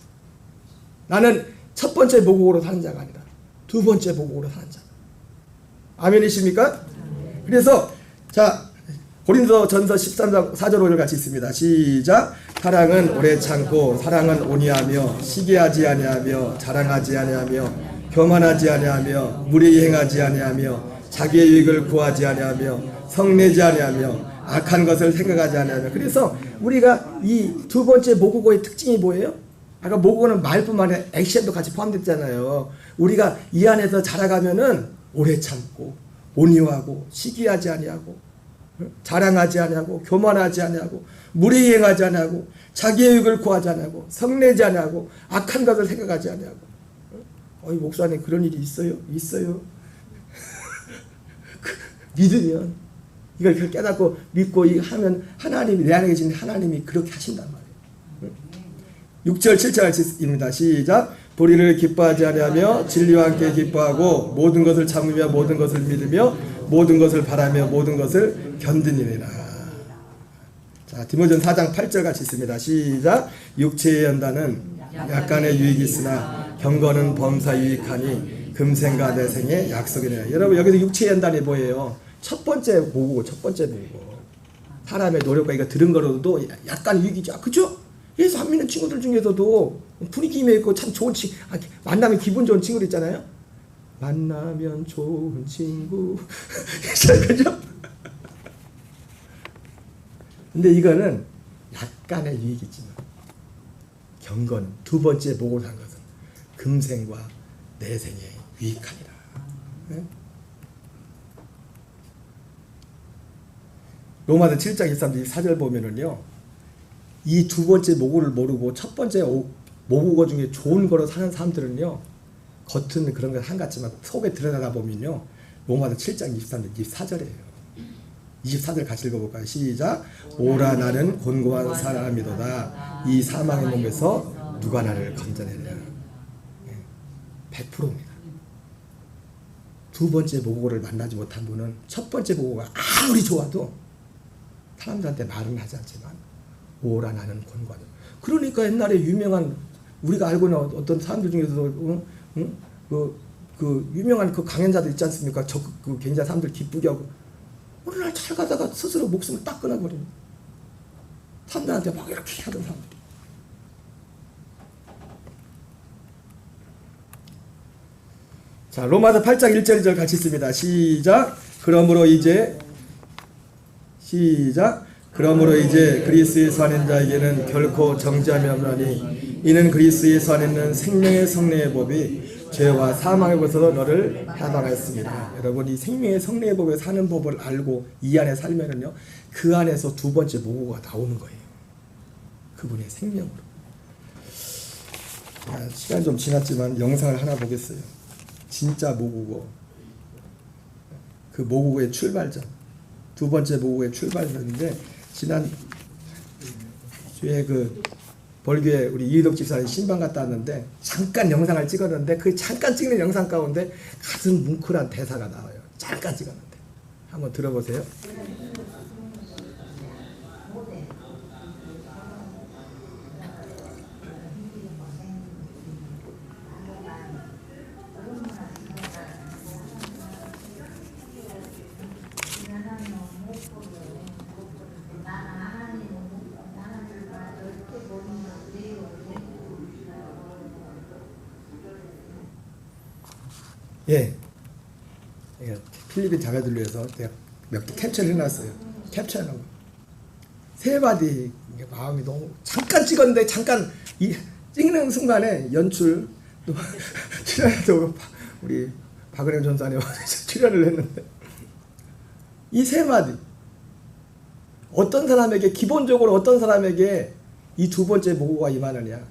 나는 첫 번째 모국으로 사는 자가 아니라 두 번째 모국으로 사는 자다. 아멘이십니까? 그래서 자, 고린도전서 13장 4절 5절 같이 있습니다. 시작. 사랑은 오래 참고 사랑은 온유하며 시기하지 아니하며 자랑하지 아니하며 교만하지 아니하며 무례히 행하지 아니하며 자기의 유익을 구하지 아니하며 성내지 아니하며 악한 것을 생각하지 아니하며. 그래서 우리가 이 두 번째 모국어의 특징이 뭐예요? 아까 모국어는 말뿐만 아니라 액션도 같이 포함됐잖아요. 우리가 이 안에서 자라가면은 오래 참고 온유하고 시기하지 아니하고 자랑하지 아니하고 교만하지 아니하고 무례히 행하지 아니하고 자기의 유익을 구하지 아니하고 성내지 아니하고 악한 것을 생각하지 아니하고. 목사님 그런 일이 있어요? 있어요. 믿으면 이걸 깨닫고 믿고 하면 하나님이 내 안에 계신 하나님이 그렇게 하신단 말이에요. 6절 7절입니다. 시작. 불의를 기뻐하지 아니하며 진리와 함께 기뻐하고 모든 것을 참으며 모든 것을 믿으며 모든 것을 바라며 모든 것을 견디니라. 자, 디모데전 4장 8절 같이 있습니다. 시작. 육체의 연단은 약간의 유익이 있으나 경건은 범사 유익하니 금생과 내생의 약속이니라. 여러분 여기서 육체의 연단이 뭐예요? 첫 번째 보고 사람의 노력과 이거 들은 거로도 약간 유익이죠. 그죠? 예수 안 믿는 친구들 중에서도 분위기 있고 참 좋은 만나면 기분 좋은 친구들 있잖아요. 만나면 좋은 친구. 그죠? 근데 이거는 약간의 유익이지만 경건 두 번째 보고 산 것은 금생과 내생에 유익하니라. 네? 로마서 7장 23절 4절 보면은요, 이 두 번째 모국을 모르고 첫 번째 모국어 중에 좋은 거로 사는 사람들은요, 겉은 그런 거 한같지만 속에 들여다가 보면요, 로마서 7장 23절 24절이에요. 24절 같이 읽어볼까요? 시작. 오라 나는 곤고한 사람이도다. 이 사망의 몸에서 누가 나를 건져내랴. 100%입니다. 두 번째 모국어를 만나지 못한 분은 첫 번째 모국어가 아무리 좋아도 사람들한테 말은 하지 않지만 오라 나는 곤고하다. 그러니까 옛날에 유명한 우리가 알고 있는 어떤 사람들 중에서도 그 유명한 그 강연자들 있지 않습니까? 그 굉장히 사람들 기쁘게 하고 어느 날 잘 가다가 스스로 목숨을 딱 끊어버리는 사람들한테 막 이렇게 하던 사람들이. 자, 로마서 8장 1절 2절 같이 있습니다. 시작. 그러므로 이제 그리스의 사는 자에게는 결코 정죄함이 없나니 이는 그리스의 사는 생명의 성령의 법이 죄와 사망의 법에서 너를 해방하였습니다. 여러분 이 생명의 성령의 법에 사는 법을 알고 이 안에 살면은요, 그 안에서 두 번째 모국어가 나오는 거예요. 그분의 생명으로. 시간 좀 지났지만 영상을 하나 보겠어요. 진짜 모국어. 그 모국어의 출발점. 두 번째 모국어의 출발점인데 지난 주에 그 벌교에 우리 이희덕 집사님 신방 갔다 왔는데 잠깐 영상을 찍었는데 그 잠깐 찍는 영상 가운데 가슴 뭉클한 대사가 나와요. 잠깐 찍었는데 한번 들어보세요. 예, 필리핀 자매들을 위해서 내가 몇 개 캡처를 해놨어요. 캡처해놓은 거. 세 마디 마음이 너무 잠깐 찍었는데 잠깐 이 찍는 순간에 연출 또 출연도 우리 박은영 전사님 출연을 했는데 이 세 마디 어떤 사람에게 기본적으로 어떤 사람에게 이 두 번째 모국어가 임하느냐?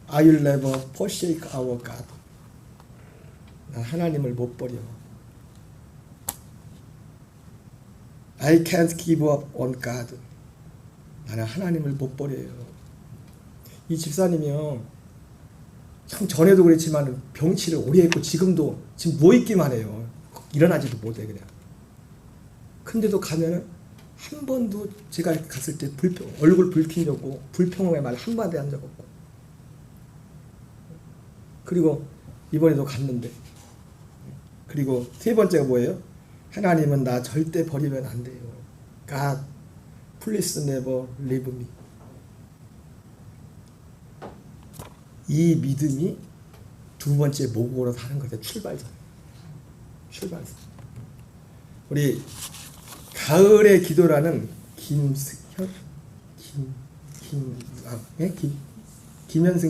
I will never forsake our God. 하나님을 못 버려. I can't give up on God. 나는 하나님을 못 버려요. 이 집사님이요, 참 전에도 그랬지만 병치를 오래 했고 지금도 지금 누워있기만 해요. 일어나지도 못해 그냥. 근데도 가면은 한 번도 제가 갔을 때 얼굴 붉힌 적 없고 불평의 말 한마디 한 적 없고, 그리고 이번에도 갔는데, 그리고 세 번째가 뭐예요? 하나님은 나 절대 버리면 안 돼요. God, please never leave me. 이 믿음이 두 번째 모국어로 사는 것의 출발점. 우리 가을의 기도라는 김현승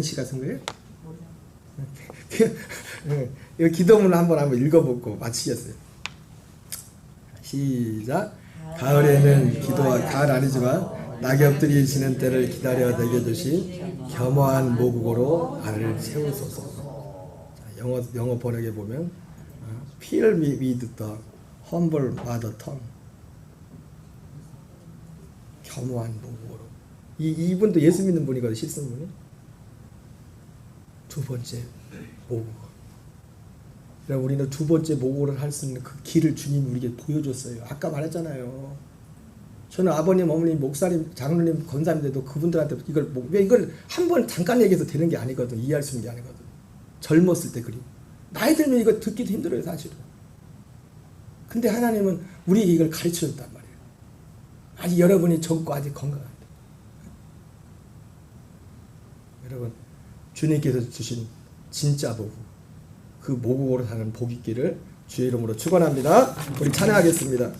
씨가 쓴 거예요? 이 기도문을 한번 읽어보고 마치겠어요. 시작. 가을에는 기도와 가을 아니지만 낙엽들이 지는 때를 기다려 내게 주신 겸허한 모국어로 나를 세우소서. 영어 번역에 보면 Fill me with the humble mother tongue. 겸허한 모국어로. 이분도 예수 믿는 분이거든요. 실승 분이. 두 번째 모국어. 그러니까 우리는 두 번째 모국어를 할 수 있는 그 길을 주님이 우리에게 보여줬어요. 아까 말했잖아요. 저는 아버님, 어머님, 목사님, 장로님, 권사님들도 그분들한테 왜 이걸 한 번 잠깐 얘기해서 되는 게 아니거든. 이해할 수 있는 게 아니거든. 젊었을 때 그리고 나이 들면 이거 듣기도 힘들어요, 사실은. 근데 하나님은 우리에게 이걸 가르쳐 줬단 말이에요. 아직 여러분이 젊고 아직 건강합니다. 여러분, 주님께서 주신 진짜 복음, 그 모국어로 사는 복 있기를 주의 이름으로 축원합니다. 우리 찬양하겠습니다.